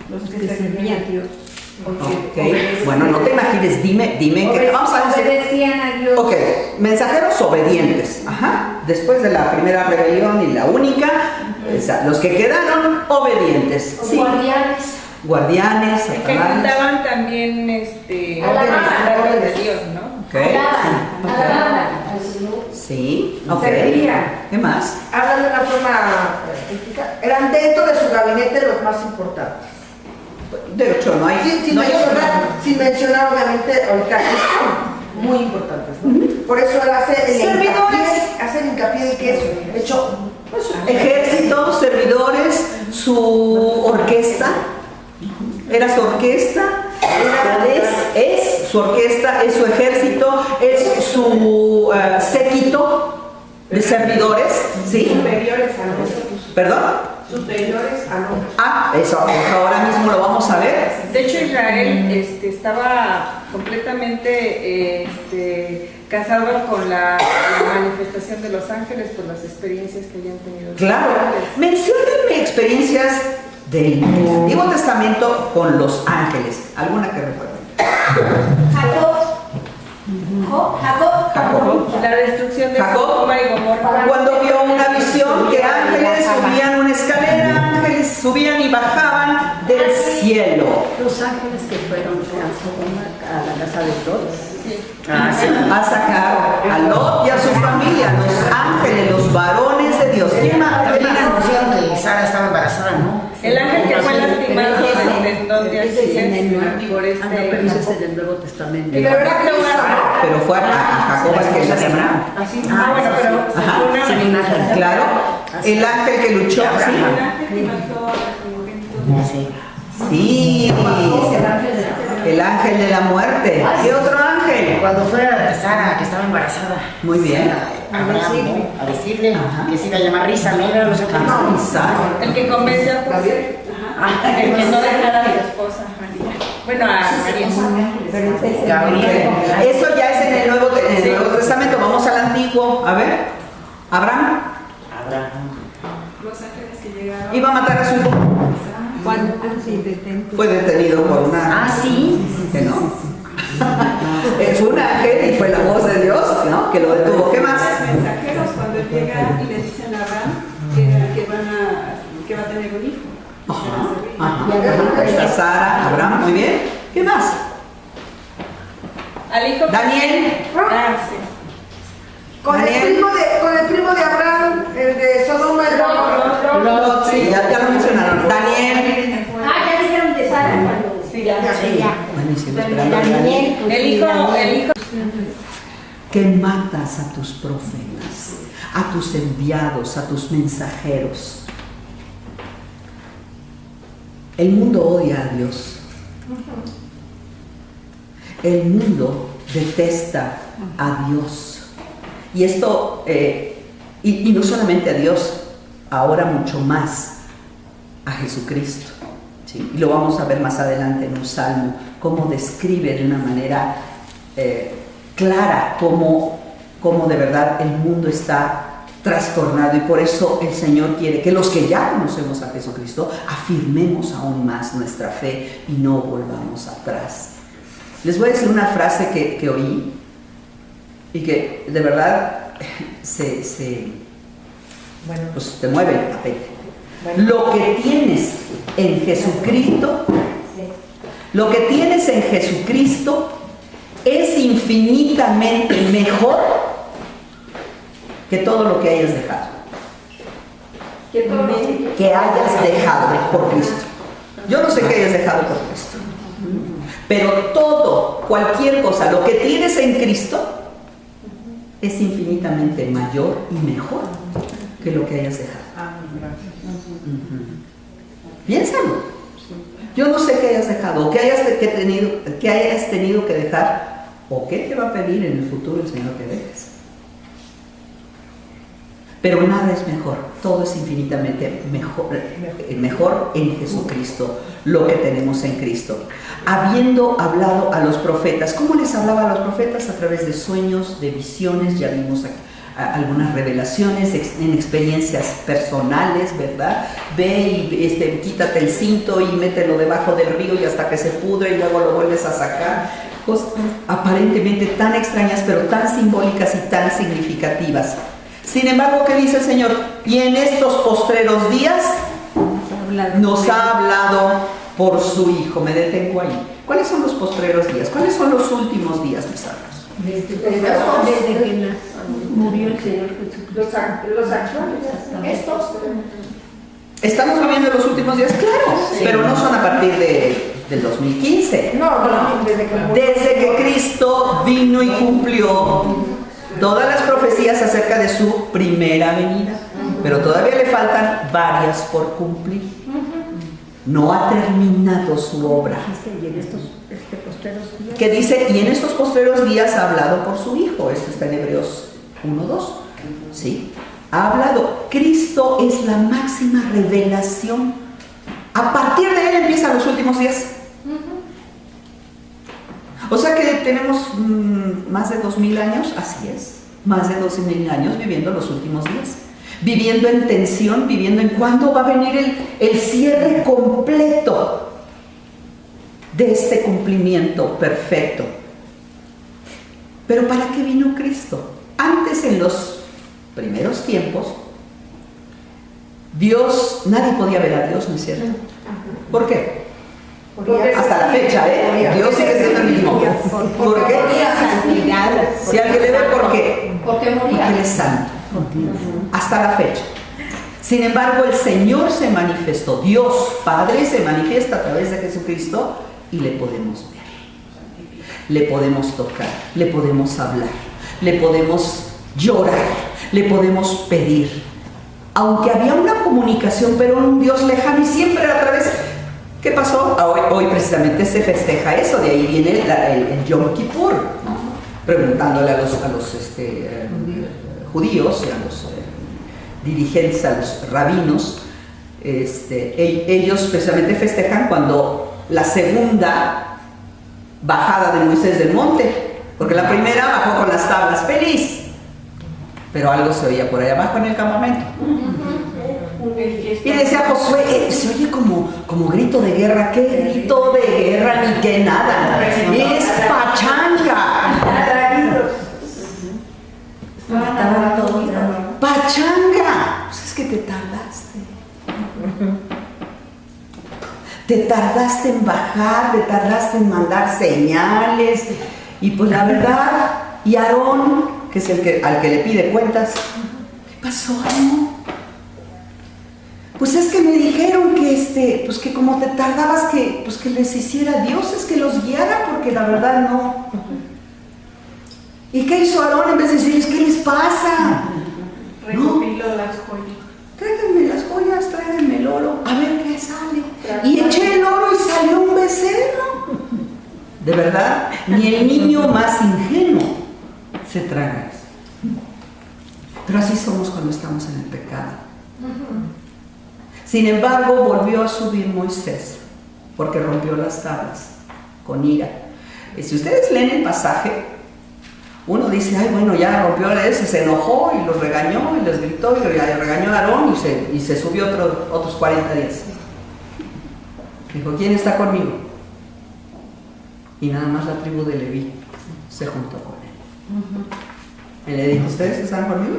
Los que servían a Dios. Ok, bueno, no te imagines, dime que vamos a decir. Obedecían a Dios. Ok, mensajeros obedientes. Ajá. Después de la primera rebelión y la única, los que quedaron obedientes. Sí. Guardianes, ejecutaban también alabanza de Dios, ¿no? Okay. Alababan. Sí, ok. Servían. ¿Qué más? Hablando de una forma ética, eran dentro de su gabinete los más importantes. De hecho, no hay. Sin mencionar obviamente ahorita esto, muy importantes, ¿no? Por eso él hace el hincapié de que es hecho Ejército, servidores, su orquesta. Era su orquesta, es su orquesta, es su ejército, es su séquito de servidores, ¿sí? Superiores a nosotros. ¿Perdón? Superiores a nosotros. Ah, eso ahora mismo lo vamos a ver. De hecho, Israel estaba completamente casado con la manifestación de los ángeles por las experiencias que habían tenido. Claro, menciónenme experiencias del Antiguo Testamento con los ángeles. ¿Alguna que recuerden? Jacob. La destrucción de Jacob, Sodoma y Gomorra. cuando vio una visión que ángeles subían una escalera, ángeles subían y bajaban del cielo. Los ángeles que fueron a Sodoma, a la casa de Lot. A sacar a Lot y a su familia, los ángeles, los varones de Dios. ¿Quién más? También anunciaron que Sara estaba embarazada, ¿no? El ángel que fue lastimado del tendón de Aquiles por Pero ese es en el Nuevo Testamento. Pero fue a Jacob el que lastimó. bueno, pero Claro, el ángel que luchó. Sí. Sí, el ángel de la muerte. ¿Qué otro ángel? Cuando fue a Sara, que estaba embarazada. Muy bien. A decirle que se iba a llamar Risa, ¿no? Era los ángeles. Isaac. el que convence a José, el que no dejara a su esposa María. Bueno, a María. Gabriel. Eso ya es en el Nuevo Testamento. Vamos al Antiguo. A ver. Abraham Los ángeles que llegaron. iba a matar a su hijo. Fue detenido por una. Ah, sí. Que no. Fue un ángel y fue la voz de Dios, ¿no? Que lo detuvo. ¿Qué más? Los mensajeros cuando llegan y le dicen a Abraham que va a tener un hijo. Ajá. Está Sara, Abraham, muy bien. ¿Qué más? Al hijo Daniel. sí. con el primo de Abraham, el de Sodoma y Gomorra. Lot, sí, ya lo mencionaron. Daniel. Ya dijeron de Sara cuando. Buenísimo, esperando a Daniel. El hijo. Que matas a tus profetas, a tus enviados, a tus mensajeros. El mundo odia a Dios. El mundo detesta a Dios. Y esto, y no solamente a Dios, ahora mucho más a Jesucristo. ¿Sí? Y lo vamos a ver más adelante en un salmo, cómo describe de una manera clara cómo de verdad el mundo está trastornado, y por eso el Señor quiere que los que ya conocemos a Jesucristo afirmemos aún más nuestra fe y no volvamos atrás. Les voy a decir una frase que oí y que de verdad pues te mueve el tapete. Lo que tienes en Jesucristo, lo que tienes en Jesucristo es infinitamente mejor que todo lo que hayas dejado. Que hayas dejado por Cristo. Yo no sé qué hayas dejado por Cristo, pero todo, cualquier cosa, lo que tienes en Cristo es infinitamente mayor y mejor que lo que hayas dejado. Piénsalo. Yo no sé qué hayas dejado, o qué hayas tenido que dejar, o qué te va a pedir en el futuro el Señor que dejes. Pero nada es mejor, todo es infinitamente mejor en Jesucristo, lo que tenemos en Cristo. Habiendo hablado a los profetas, ¿cómo les hablaba a los profetas? A través de sueños, de visiones, ya vimos aquí algunas revelaciones en experiencias personales, ¿verdad? Ve y quítate el cinto y mételo debajo del río y hasta que se pudre y luego lo vuelves a sacar. Cosas aparentemente tan extrañas, pero tan simbólicas y tan significativas. Sin embargo, ¿qué dice el Señor? Y en estos postreros días nos ha hablado por su Hijo. Me detengo ahí. ¿Cuáles son los postreros días? ¿Cuáles son los últimos días, mis hermanos? Desde que murió el Señor Jesucristo. Los actuales. Estos. ¿Estamos viviendo los últimos días? Claro, sí. Pero no son a partir del 2015. No, desde que Cristo vino y cumplió todas las profecías acerca de su primera venida. Pero todavía le faltan varias por cumplir. No ha terminado su obra. Que dice, y en estos postreros días ha hablado por su Hijo. Esto está en Hebreos 1:2. ¿Sí? Ha hablado. Cristo es la máxima revelación. A partir de él empiezan los últimos días. O sea que tenemos más de 2000 años, así es, más de 12.000 años viviendo los últimos días. Viviendo en tensión, viviendo en cuándo va a venir el cierre completo de este cumplimiento perfecto. Pero ¿para qué vino Cristo? Antes, en los primeros tiempos, nadie podía ver a Dios, ¿no es cierto? ¿Por qué? Hasta la fecha, Dios sigue siendo el mismo. ¿Por qué? Si alguien le ve, ¿por qué? Porque Él es santo. Hasta la fecha. Sin embargo, el Señor se manifestó, Dios Padre se manifiesta a través de Jesucristo y le podemos ver, le podemos tocar, le podemos hablar, le podemos llorar, le podemos pedir. Aunque había una comunicación, pero un Dios lejano y siempre a través. ¿Qué pasó? Hoy precisamente se festeja eso, de ahí viene el Yom Kippur, ¿no? Preguntándole a los judíos y a los dirigentes, a los rabinos, ellos precisamente festejan cuando la segunda bajada de Moisés del monte, porque la primera bajó con las tablas feliz, pero algo se oía por ahí abajo en el campamento. Y decía Josué, se oye como grito de guerra. ¿Qué grito de guerra ni qué nada? Es pachanga. Pachanga. Pues es que te tardaste. Te tardaste en bajar, te tardaste en mandar señales. Y pues la verdad, y Aarón, que es al que le pide cuentas, ¿qué pasó, Aarón? Pues es que me dijeron que pues que como te tardabas que les hiciera dioses, que los guiara, porque la verdad no. ¿Y qué hizo Aarón en vez de decirles qué les pasa? Recopiló las joyas. Tráiganme las joyas, tráiganme el oro, a ver qué sale. Y eché De verdad, ni el niño más ingenuo se traga eso. Pero así somos cuando estamos en el pecado. Sin embargo, volvió a subir Moisés, porque rompió las tablas con ira. Y si ustedes leen el pasaje, uno dice, ay, bueno, ya rompió eso, se enojó y los regañó y les gritó y le regañó a Aarón y se subió otros 40 días. Dijo, ¿quién está conmigo? Y nada más la tribu de Leví se juntó con él. Y le dijo, ¿ustedes están conmigo?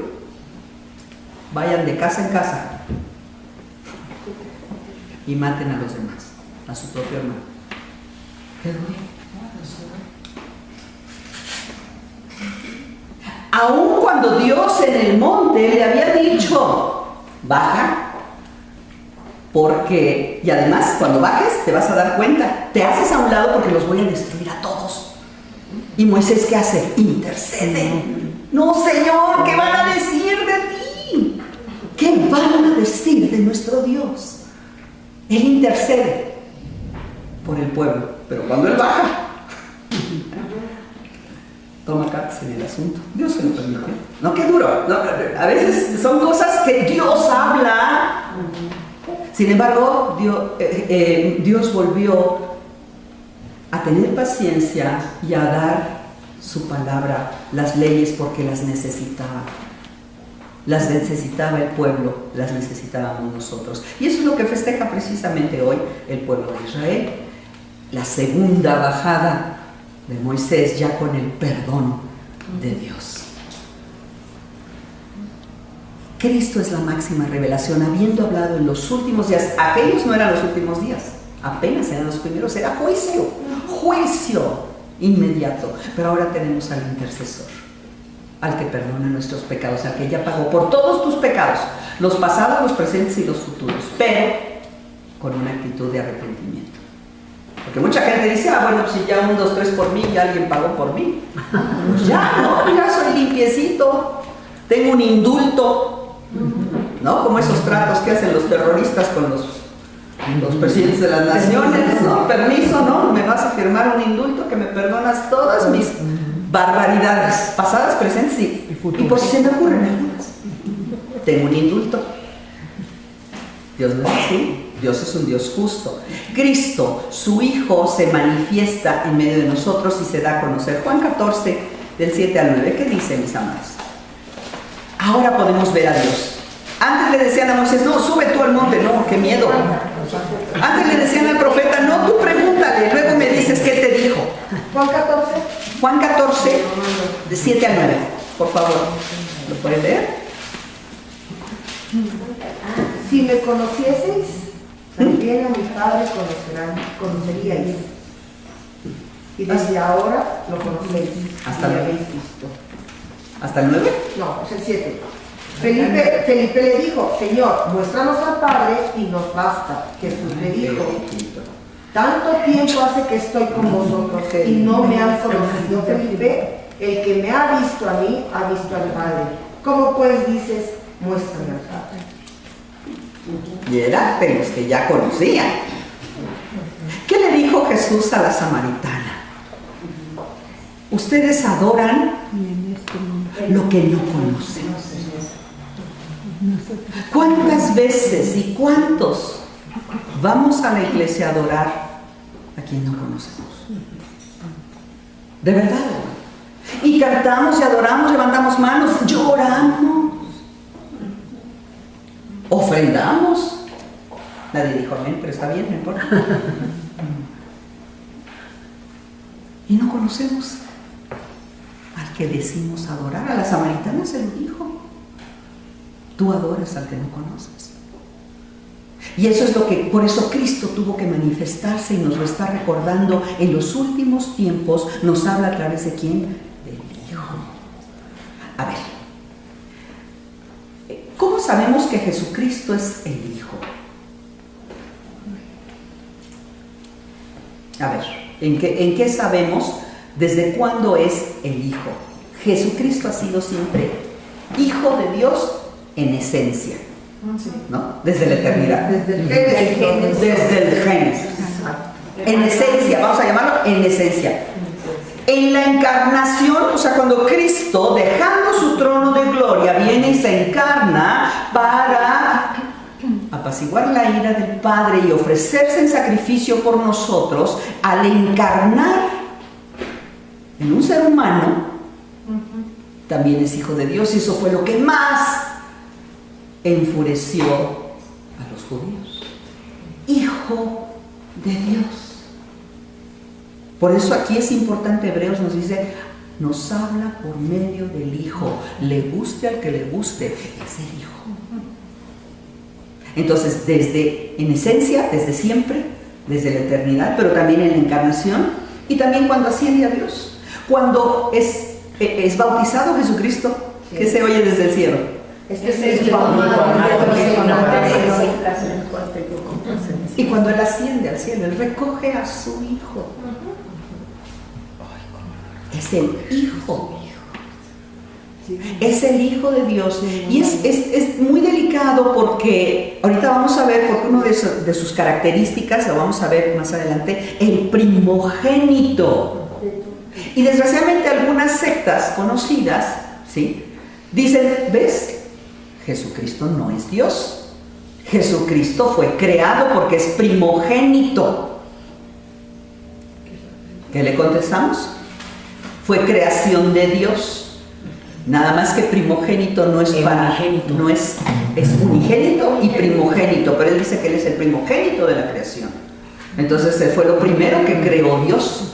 Vayan de casa en casa y maten a los demás, a su propio hermano. ¿Qué duele? Aun cuando Dios en el monte le había dicho, baja, porque, y además cuando bajes te vas a dar cuenta, te haces a un lado porque los voy a destruir a todos. Y Moisés, ¿qué hace? Intercede. No, Señor, ¿qué van a decir de ti? ¿Qué van a decir de nuestro Dios? Él intercede por el pueblo, pero cuando Él baja, toma cartas en el asunto. Dios se lo permite. No, qué duro. No, a veces son cosas que Dios habla. Sin embargo, Dios volvió a tener paciencia y a dar su palabra, las leyes, porque las necesitaba. Las necesitaba el pueblo, las necesitábamos nosotros. Y eso es lo que festeja precisamente hoy el pueblo de Israel. La segunda bajada de Moisés, ya con el perdón de Dios. Cristo es la máxima revelación, habiendo hablado en los últimos días. Aquellos no eran los últimos días, apenas eran los primeros, era juicio inmediato. Pero ahora tenemos al intercesor, al que perdona nuestros pecados, al que ya pagó por todos tus pecados, los pasados, los presentes y los futuros, pero con una actitud de arrepentimiento. Porque mucha gente dice, bueno, pues si ya 1, 2, 3 por mí, ya alguien pagó por mí. Pues ya, no, ya soy limpiecito, tengo un indulto, ¿no? Como esos tratos que hacen los terroristas con los presidentes de las naciones, ¿no? Permiso, ¿no? Me vas a firmar un indulto que me perdonas todas mis barbaridades, pasadas, presentes y por si se me ocurren algunas. Tengo un indulto. Dios no es así. Dios es un Dios justo. Cristo, su Hijo, se manifiesta en medio de nosotros y se da a conocer. Juan 14, del 7 al 9, ¿qué dice, mis amados? Ahora podemos ver a Dios. Antes le decían a Moisés, no, sube tú al monte, no, qué miedo. Antes le decían al profeta, no, tú pregúntale, luego me dices qué te dijo. Juan 14. Juan 14, de 7 al 9, por favor. ¿Lo pueden leer? Si me conocieseis, también a mi Padre conoceríais. Y desde ahora lo conocéis. Hasta y el lo habéis visto. ¿Hasta el 9? No, es el 7. Felipe le dijo, Señor, muéstranos al Padre y nos basta. Jesús le dijo, tanto tiempo hace que estoy con vosotros y no me han conocido, Felipe. El que me ha visto a mí, ha visto al Padre. ¿Cómo pues dices, muéstrame al Padre? Y era de los que ya conocían. ¿Qué le dijo Jesús a la samaritana? Ustedes adoran lo que no conocen. ¿Cuántas veces y cuántos vamos a la iglesia a adorar a quien no conocemos? De verdad. Y cantamos y adoramos, levantamos manos, lloramos, ofrendamos. Nadie dijo amén, pero está bien, no importa. Y no conocemos al que decimos adorar. A la samaritana se lo dijo. Tú adoras al que no conoces. Y eso es por eso Cristo tuvo que manifestarse y nos lo está recordando en los últimos tiempos. Nos habla a través de ¿quién? Del Hijo. A ver, ¿cómo sabemos que Jesucristo es el Hijo? A ver, ¿en qué sabemos desde cuándo es el Hijo? Jesucristo ha sido siempre Hijo de Dios en esencia, ¿no? Desde la eternidad. Desde el Génesis. Desde el Génesis. En esencia, vamos a llamarlo en esencia. esencia. En la encarnación, o sea, cuando Cristo, dejando su trono de gloria, viene y se encarna para apaciguar la ira del Padre y ofrecerse en sacrificio por nosotros, al encarnar en un ser humano, también es hijo de Dios, y eso fue lo que más enfureció a los judíos. Hijo de Dios. Por eso aquí es importante, Hebreos nos dice, nos habla por medio del Hijo, le guste al que le guste, es el Hijo. Entonces, en esencia, desde siempre, desde la eternidad, pero también en la encarnación, y también cuando asciende a Dios, cuando es bautizado Jesucristo, que se oye desde el cielo. Y cuando Él asciende al cielo, Él recoge a su Hijo. Es el Hijo. Es el Hijo de Dios. Y es muy delicado porque ahorita vamos a ver, porque una de sus características, lo vamos a ver más adelante, el primogénito. Y desgraciadamente algunas sectas conocidas, ¿sí?, dicen, ¿ves? Jesucristo no es Dios. Jesucristo fue creado porque es primogénito. ¿Qué le contestamos? Fue creación de Dios. Nada más que primogénito no es es unigénito y primogénito, pero Él dice que Él es el primogénito de la creación. Entonces Él fue lo primero que creó Dios.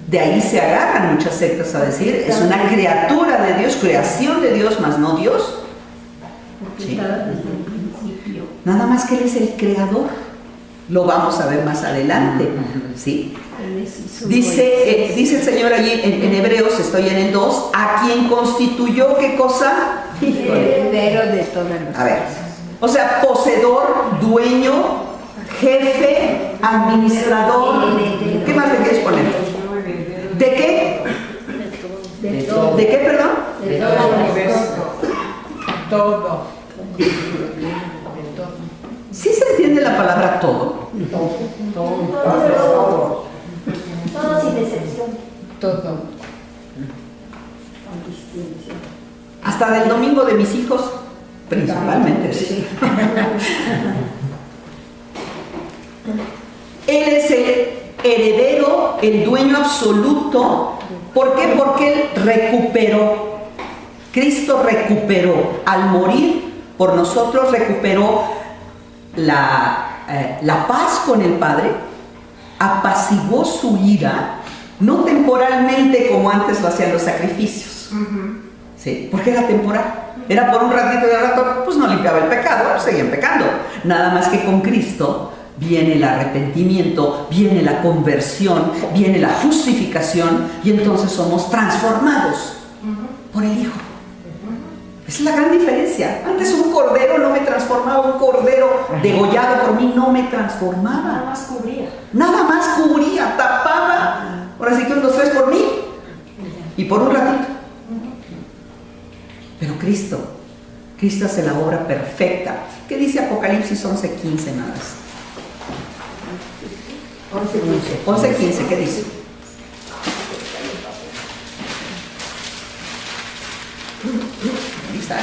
De ahí se agarran muchas sectas a decir, es una criatura de Dios, creación de Dios, más no Dios. Sí. Nada más que Él es el creador. Lo vamos a ver más adelante. ¿Sí? Dice el Señor allí en Hebreos, estoy en el 2, a quien constituyó, ¿qué cosa? Heredero de todas las A ver, o sea, poseedor, dueño, jefe, administrador. ¿Qué más le quieres poner? ¿De qué? ¿De qué, perdón? De todo el universo. Todo. ¿Sí se entiende la palabra todo? Todo. Todo sin excepción. Todo. Hasta del domingo de mis hijos, principalmente. Sí. Él es el heredero, el dueño absoluto. ¿Por qué? Porque Él recuperó. Cristo recuperó. Al morir por nosotros, recuperó la paz con el Padre, apaciguó su ira, no temporalmente como antes lo hacían los sacrificios. ¿Sí? Porque era temporal. Era por un ratito y al rato, pues no limpiaba el pecado, seguían pecando. Nada más que con Cristo viene el arrepentimiento, viene la conversión, viene la justificación y entonces somos transformados por el Hijo. Esa es la gran diferencia. Antes un cordero no me transformaba, un cordero degollado por mí no me transformaba. Nada más cubría. Nada más cubría, tapaba. Ahora sí que 1, 2, 3 por mí y por un ratito. Pero Cristo hace la obra perfecta. ¿Qué dice Apocalipsis 11:15 nada más? 11:15, ¿qué dice? Ahí está.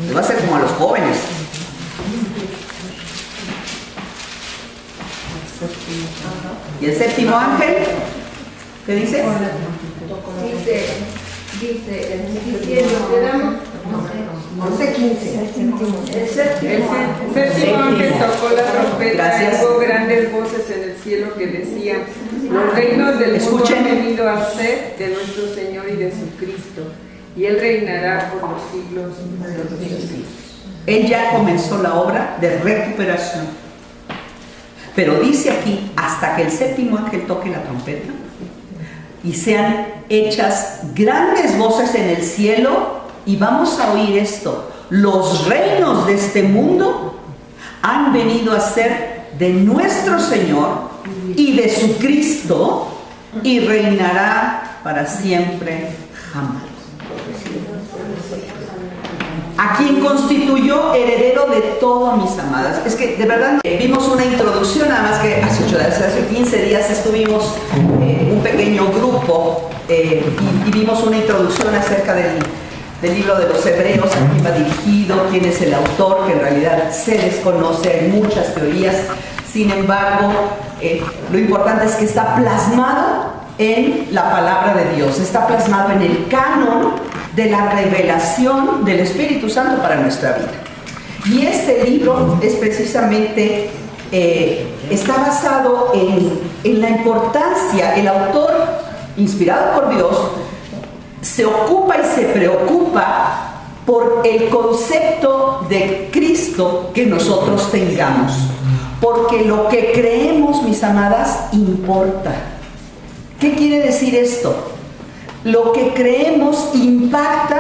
Le va a hacer como a los jóvenes. ¿Y el séptimo ángel? ¿Qué dice? Dice, diciendo, te damos 11:15. El séptimo ángel tocó la trompeta. Gracias. Y hubo grandes voces en el cielo que decían: los reinos del mundo han venido a ser de nuestro Señor y de su Cristo, y Él reinará por los siglos de los siglos. Él ya comenzó la obra de recuperación. Pero dice aquí, hasta que el séptimo ángel toque la trompeta y sean hechas grandes voces en el cielo, y vamos a oír esto: los reinos de este mundo han venido a ser de nuestro Señor y de su Cristo, y reinará para siempre jamás. A quien constituyó heredero de todo, mis amadas. Es que de verdad vimos una introducción, nada más que hace 8 mucho. Hace 15 días estuvimos un pequeño grupo y vimos una introducción acerca del libro de los Hebreos, a quién va dirigido, quién es el autor, que en realidad se desconoce, hay muchas teorías. Sin embargo, lo importante es que está plasmado en la palabra de Dios, está plasmado en el canon de la revelación del Espíritu Santo para nuestra vida. Y este libro es precisamente, está basado en la importancia. El autor, inspirado por Dios, se ocupa y se preocupa por el concepto de Cristo que nosotros tengamos. Porque lo que creemos, mis amadas, importa. ¿Qué quiere decir esto? Lo que creemos impacta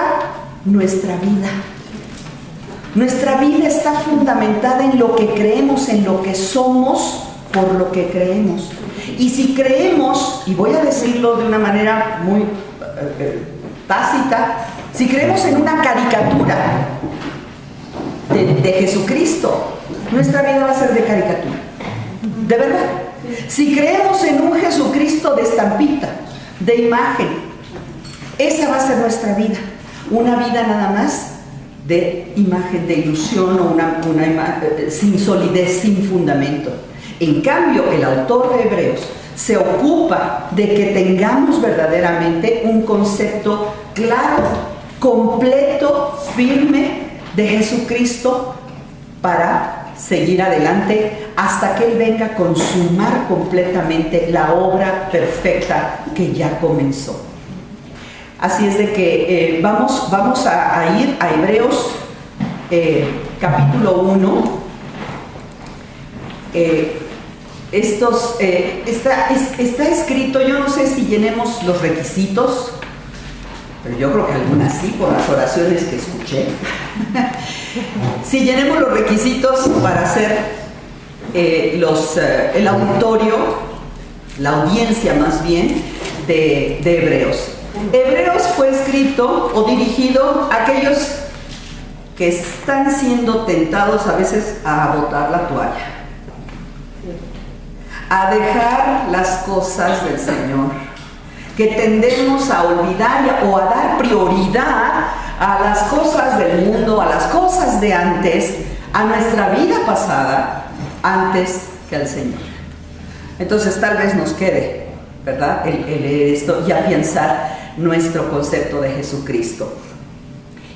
nuestra vida. Nuestra vida está fundamentada en lo que creemos, en lo que somos, por lo que creemos. Y si creemos, y voy a decirlo de una manera muy tácita, si creemos en una caricatura de Jesucristo, nuestra vida va a ser de caricatura. De verdad. Si creemos en un Jesucristo de estampita, de imagen, esa va a ser nuestra vida. Una vida nada más de imagen, de ilusión, o una imagen sin solidez, sin fundamento. En cambio, el autor de Hebreos se ocupa de que tengamos verdaderamente un concepto claro, completo, firme de Jesucristo para seguir adelante hasta que Él venga a consumar completamente la obra perfecta que ya comenzó. Así es de que vamos a ir a Hebreos capítulo 1. Está escrito, yo no sé si llenemos los requisitos, pero yo creo que algunas sí, por las oraciones que escuché. Si llenemos los requisitos para hacer el auditorio, la audiencia más bien, de Hebreos. Hebreos fue escrito o dirigido a aquellos que están siendo tentados a veces a botar la toalla, a dejar las cosas del Señor, que tendemos a olvidar o a dar prioridad a las cosas del mundo, a las cosas de antes, a nuestra vida pasada, antes que al Señor. Entonces tal vez nos quede, ¿verdad?, el leer esto y afianzar nuestro concepto de Jesucristo.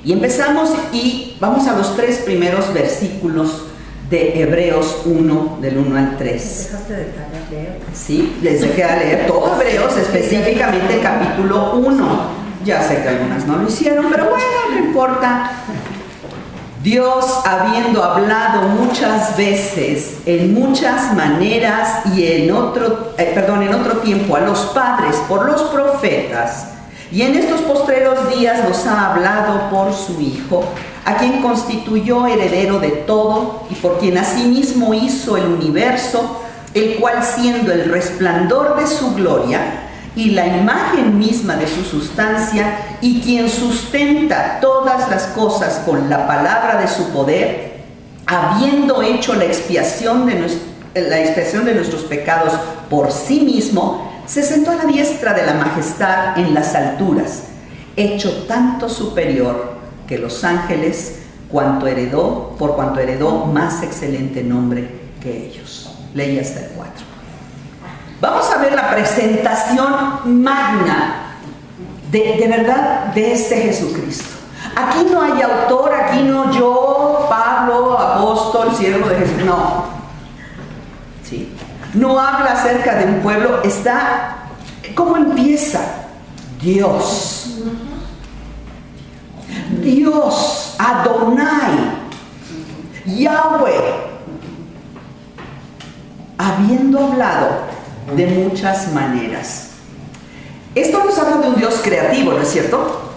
Y empezamos y vamos a los 3 primeros versículos de Hebreos 1, del 1 al 3. ¿Dejaste de leer? Sí, les dejé de leer todo Hebreos, específicamente el capítulo 1. Ya sé que algunas no lo hicieron, pero bueno, no importa. Dios, habiendo hablado muchas veces, en muchas maneras y en otro tiempo a los padres por los profetas, y en estos postreros días nos ha hablado por su Hijo, a quien constituyó heredero de todo y por quien asimismo hizo el universo, el cual siendo el resplandor de su gloria y la imagen misma de su sustancia, y quien sustenta todas las cosas con la palabra de su poder, habiendo hecho la expiación de nuestros pecados por sí mismo, se sentó a la diestra de la majestad en las alturas, hecho tanto superior que los ángeles, por cuanto heredó más excelente nombre que ellos. Leí hasta el 4. Vamos a ver la presentación magna de verdad de este Jesucristo. Aquí no hay autor, aquí no yo, Pablo, apóstol, siervo de Jesús, no. ¿Sí? No habla acerca de un pueblo, ¿cómo empieza? Dios, Adonai, Yahweh, habiendo hablado de muchas maneras. Esto nos habla de un Dios creativo, ¿no es cierto?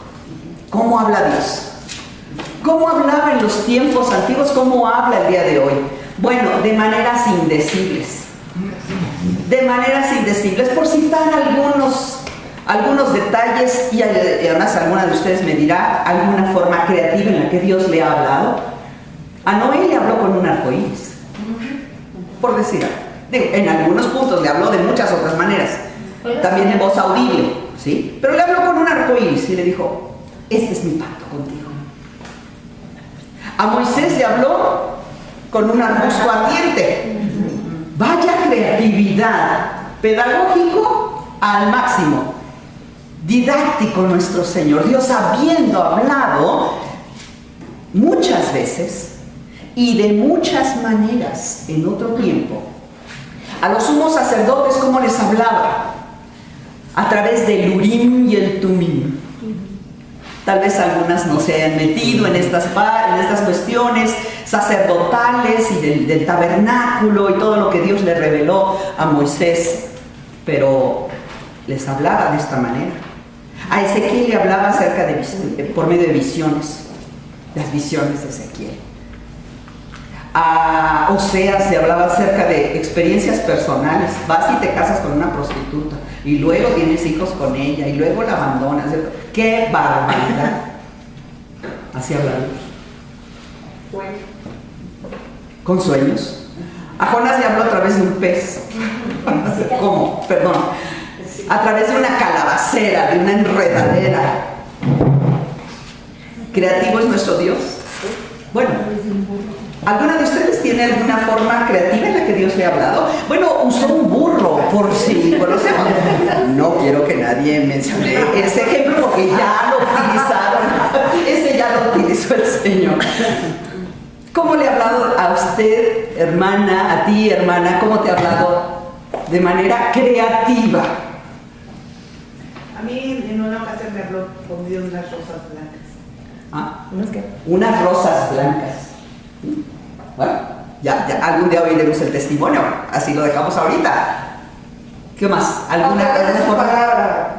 ¿Cómo habla Dios? ¿Cómo hablaba en los tiempos antiguos? ¿Cómo habla el día de hoy? Bueno, de maneras indecibles. De maneras indecibles, por citar algunos detalles, y además alguna de ustedes me dirá alguna forma creativa en la que Dios le ha hablado. A Noé le habló con un arcoíris, por decir algo. Digo, en algunos puntos le habló de muchas otras maneras, también en voz audible, ¿sí? Pero le habló con un arco iris y le dijo, este es mi pacto contigo. A Moisés le habló con un arbusto ardiente. Vaya creatividad, pedagógico al máximo, didáctico nuestro Señor. Dios habiendo hablado muchas veces y de muchas maneras en otro tiempo. A los sumos sacerdotes, ¿cómo les hablaba? A través del Urim y el Tumim. Tal vez algunas no se hayan metido en estas cuestiones sacerdotales y del tabernáculo y todo lo que Dios le reveló a Moisés, pero les hablaba de esta manera. A Ezequiel le hablaba acerca por medio de visiones, las visiones de Ezequiel. A Oseas le hablaba acerca de experiencias personales. Vas y te casas con una prostituta y luego tienes hijos con ella y luego la abandonas. ¡Qué barbaridad! Así habla Dios. Con sueños. A Jonás le habló a través de un pez. ¿Cómo? Perdón. A través de una calabacera, de una enredadera. ¿Creativo es nuestro Dios? Bueno, ¿alguna de ustedes tiene alguna forma creativa en la que Dios le ha hablado? Bueno, usó un burro, por si conocemos. No quiero que nadie mencione ese ejemplo porque ya lo utilizaron. Ese ya lo utilizó el Señor. ¿Cómo le ha hablado a usted, hermana, a ti, hermana? ¿Cómo te ha hablado de manera creativa? A mí en una ocasión me habló con Dios unas rosas blancas. ¿Ah? Unas rosas blancas. Bueno, ya algún día oiremos el testimonio, así lo dejamos ahorita. ¿Qué más? ¿Alguna forma? Palabra.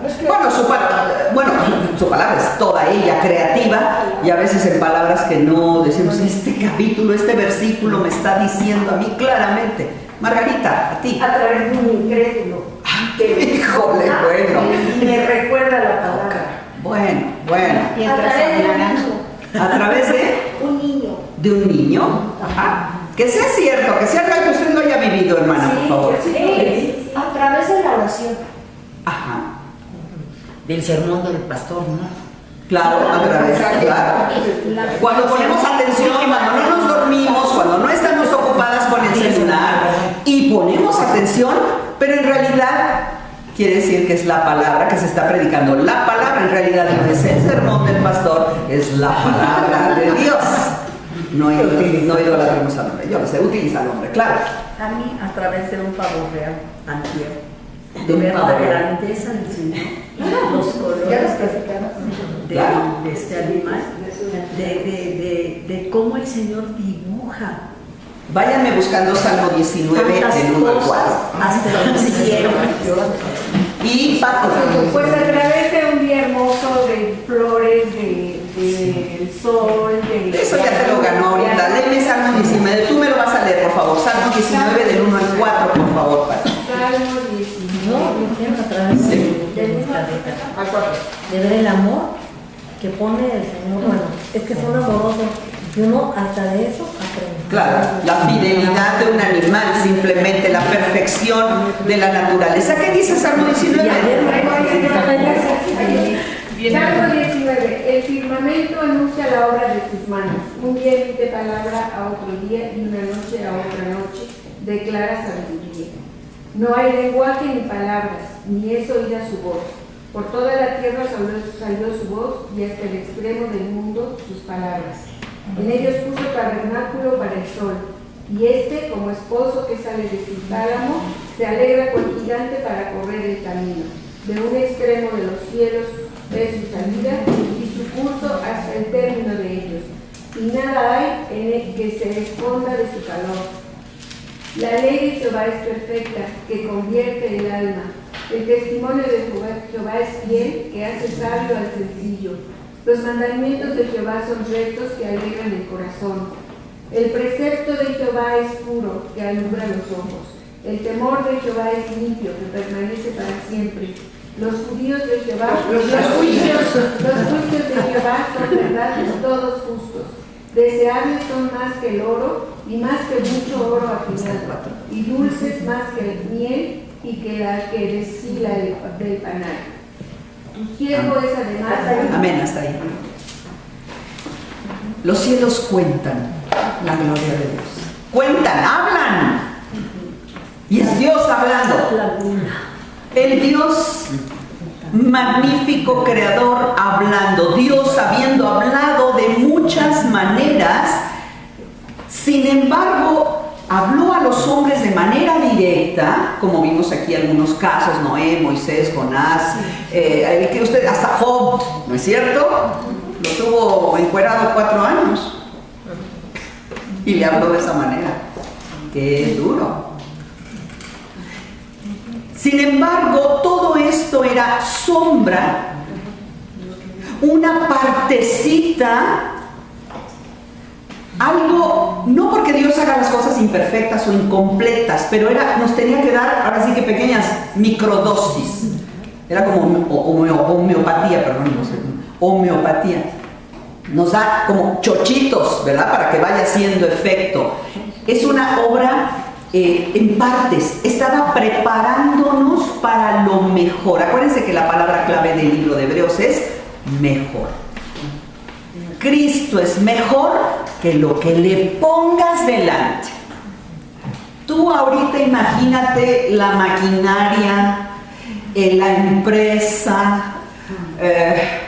Bueno, su palabra es toda ella creativa y a veces en palabras que no decimos, este capítulo, este versículo me está diciendo a mí claramente. Margarita, a ti. A través de un incrédulo. Híjole, bueno. Me recuerda la palabra. Bueno. A través de un niño. ¿A través de? Un niño. ¿De un niño? Ajá. Que sea cierto, que sea real, que usted lo haya vivido, hermana, por favor. Sí, a través de la oración. Ajá. Del sermón del pastor, ¿no? Claro, a través, claro. Cuando ponemos atención, cuando no nos dormimos, cuando no estamos ocupadas con el celular y ponemos atención, pero en realidad quiere decir que es la palabra que se está predicando. La palabra en realidad no es el sermón del pastor, es la palabra de Dios. No idolatremos al hombre, yo lo sé, utiliza al hombre, claro. A mí, a través de un pavo real, antier, De un ver pavo la real. grandeza del Señor, los colores de este animal, de cómo el Señor dibuja. Váyanme buscando Salmo 19, tantas del 1 al 4. cosas, hasta el cielo. Y Paco. Pues a través de un día hermoso de flores, del sol, Eso ya te lo ganó ahorita. Léeme Salmo 19. Tú me lo vas a leer, por favor. Salmo 19, del 1 al 4, por favor, Paco. Salmo 19. No, quiero a través de ver el amor que pone el Señor. Bueno, es que son amorosos. Y uno hasta de eso aprende. Claro, la fidelidad de un animal, simplemente la perfección de la naturaleza. ¿Qué dice Salmo 19? Salmo 19. El firmamento anuncia la obra de sus manos. Un día emite palabra a otro día y una noche a otra noche declara sabiduría. No hay lenguaje ni palabras, ni es oída su voz. Por toda la tierra salió su voz y hasta el extremo del mundo sus palabras. En ellos puso tabernáculo para el sol, y este, como esposo que sale de su tálamo, se alegra con gigante para correr el camino. De un extremo de los cielos ve su salida y su curso hasta el término de ellos, y nada hay en el que se esconda de su calor. La ley de Jehová es perfecta, que convierte el alma. El testimonio de Jehová es fiel, que hace sabio al sencillo. Los mandamientos de Jehová son rectos, que alegran el corazón. El precepto de Jehová es puro, que alumbra los ojos. El temor de Jehová es limpio, que permanece para siempre. Los judíos de Jehová, los juicios de Jehová son verdad, todos justos. Deseables son más que el oro, y más que mucho oro afinado, y dulces más que el miel y que la que destila del panal. Tu siervo es además... Amén, hasta ahí. Los cielos cuentan la gloria de Dios. Cuentan, hablan. Y es Dios hablando. El Dios magnífico creador hablando. Dios habiendo hablado de muchas maneras. Sin embargo, habló a los hombres de manera directa, como vimos aquí algunos casos, Noé, Moisés, Jonás, hasta Job, ¿no es cierto? Lo tuvo encuerado 4 años y le habló de esa manera. ¡Qué duro! Sin embargo, todo esto era sombra, una partecita, algo, no porque Dios haga las cosas imperfectas o incompletas, pero nos tenía que dar, ahora sí que pequeñas microdosis. Era como homeopatía, perdón, no sé, homeopatía. Nos da como chochitos, ¿verdad? Para que vaya haciendo efecto. Es una obra en partes. Estaba preparándonos para lo mejor. Acuérdense que la palabra clave del libro de Hebreos es mejor. Cristo es mejor que lo que le pongas delante. Tú ahorita imagínate la maquinaria, la empresa,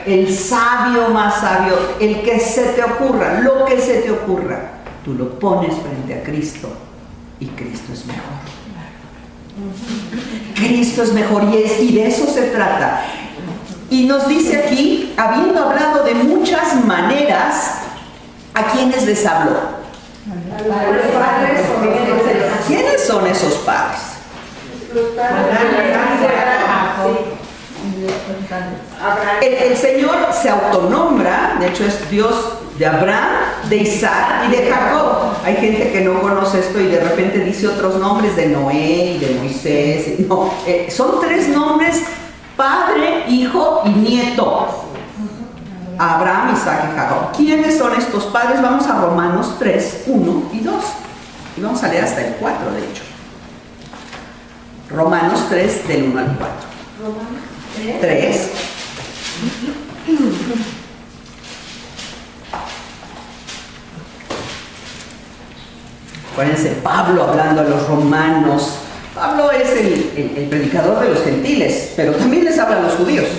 el sabio más sabio, el que se te ocurra, lo que se te ocurra, tú lo pones frente a Cristo y Cristo es mejor. Cristo es mejor y de eso se trata. Y nos dice aquí, habiendo hablado de muchas maneras, ¿a quiénes les habló? ¿Quiénes son esos padres? El Señor se autonombra, de hecho es Dios de Abraham, de Isaac y de Jacob. Hay gente que no conoce esto y de repente dice otros nombres de Noé y de Moisés. No, son 3 nombres: Padre, Hijo y Nieto. Abraham, Isaac y Jacob. ¿Quiénes son estos padres? Vamos a Romanos 3, 1 y 2. Y vamos a leer hasta el 4, de hecho. Romanos 3, del 1 al 4. Romanos 3. Acuérdense, Pablo hablando a los romanos. Pablo es el predicador de los gentiles, pero también les habla a los judíos,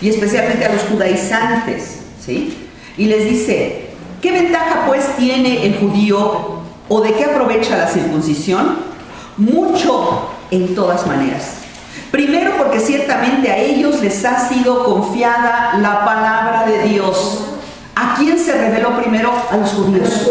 y especialmente a los judaizantes, ¿sí? Y les dice, ¿qué ventaja pues tiene el judío o de qué aprovecha la circuncisión? Mucho en todas maneras. Primero, porque ciertamente a ellos les ha sido confiada la palabra de Dios. ¿A quién se reveló primero? A los judíos.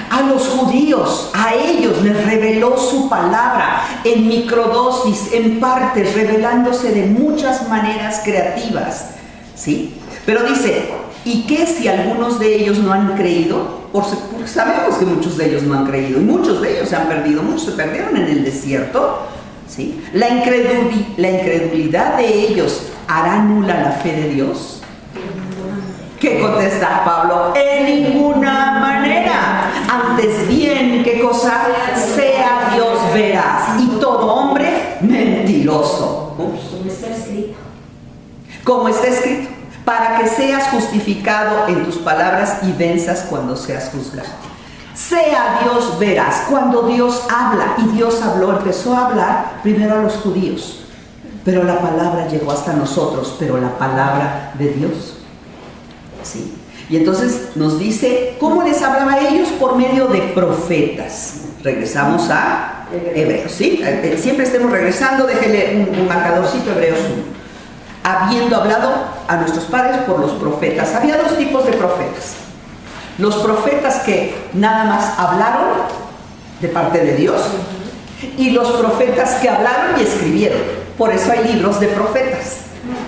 A los judíos, a ellos les reveló su palabra en microdosis, en partes, revelándose de muchas maneras creativas, ¿sí? Pero dice, ¿y qué si algunos de ellos no han creído? Porque sabemos que muchos de ellos no han creído y muchos de ellos se han perdido, muchos se perdieron en el desierto, ¿sí? La incredulidad de ellos hará nula la fe de Dios. ¿Qué contesta Pablo? En ninguna manera. Antes bien, ¿qué cosa? Sea Dios veraz y todo hombre mentiroso. Como está escrito. Como está escrito. Para que seas justificado en tus palabras y venzas cuando seas juzgado. Sea Dios veraz. Cuando Dios habla, y Dios habló, empezó a hablar primero a los judíos. Pero la palabra llegó hasta nosotros, pero la palabra de Dios. ¿Sí? Y entonces nos dice, ¿cómo les hablaba a ellos? Por medio de profetas. Regresamos a Hebreos, ¿sí? Siempre estemos regresando, déjenle un marcadorcito, Hebreos 1. Habiendo hablado a nuestros padres por los profetas. Había 2 tipos de profetas. Los profetas que nada más hablaron de parte de Dios y los profetas que hablaron y escribieron. Por eso hay libros de profetas.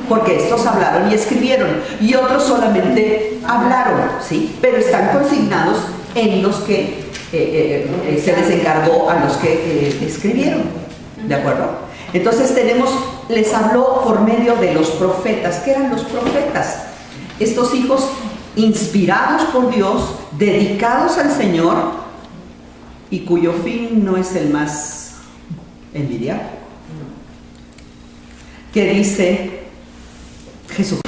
Porque estos hablaron y escribieron y otros solamente hablaron, ¿sí? Pero están consignados en los que se les encargó a los que escribieron, ¿de acuerdo? Entonces les habló por medio de los profetas. ¿Qué eran los profetas? Estos hijos inspirados por Dios, dedicados al Señor y cuyo fin no es el más envidiable. Que dice Jesús.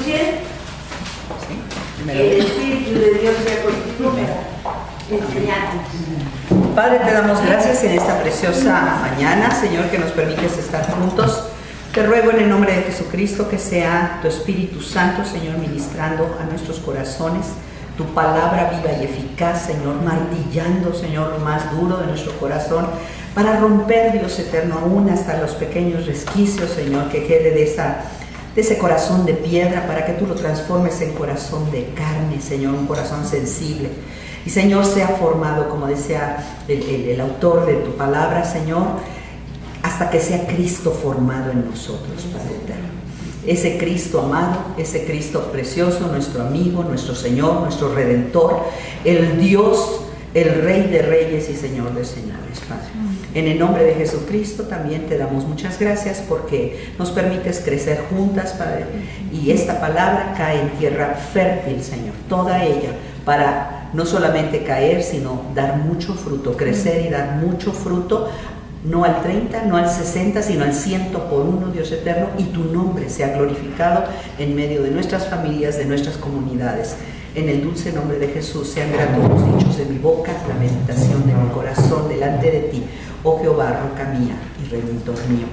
El Espíritu de Dios sea contigo para enseñarnos. Padre, te damos gracias en esta preciosa mañana, Señor, que nos permites estar juntos. Te ruego en el nombre de Jesucristo que sea tu Espíritu Santo, Señor, ministrando a nuestros corazones, tu palabra viva y eficaz, Señor, martillando, Señor, lo más duro de nuestro corazón, para romper, Dios eterno, aún hasta los pequeños resquicios, Señor, que quede de ese corazón de piedra, para que tú lo transformes en corazón de carne, Señor, un corazón sensible. Y, Señor, sea formado, como decía el autor de tu palabra, Señor, hasta que sea Cristo formado en nosotros, Padre eterno. Ese Cristo amado, ese Cristo precioso, nuestro amigo, nuestro Señor, nuestro Redentor, el Dios, el Rey de Reyes y Señor de Señores, Padre. En el nombre de Jesucristo también te damos muchas gracias porque nos permites crecer juntas, Padre, y esta palabra cae en tierra fértil, Señor, toda ella, para no solamente caer, sino dar mucho fruto, crecer y dar mucho fruto, no al 30, no al 60, sino al 100 por uno, Dios eterno, y tu nombre sea glorificado en medio de nuestras familias, de nuestras comunidades. En el dulce nombre de Jesús, sean gratos los dichos de mi boca, la meditación de mi corazón delante de ti, oh Jehová, roca mía y redentor mío.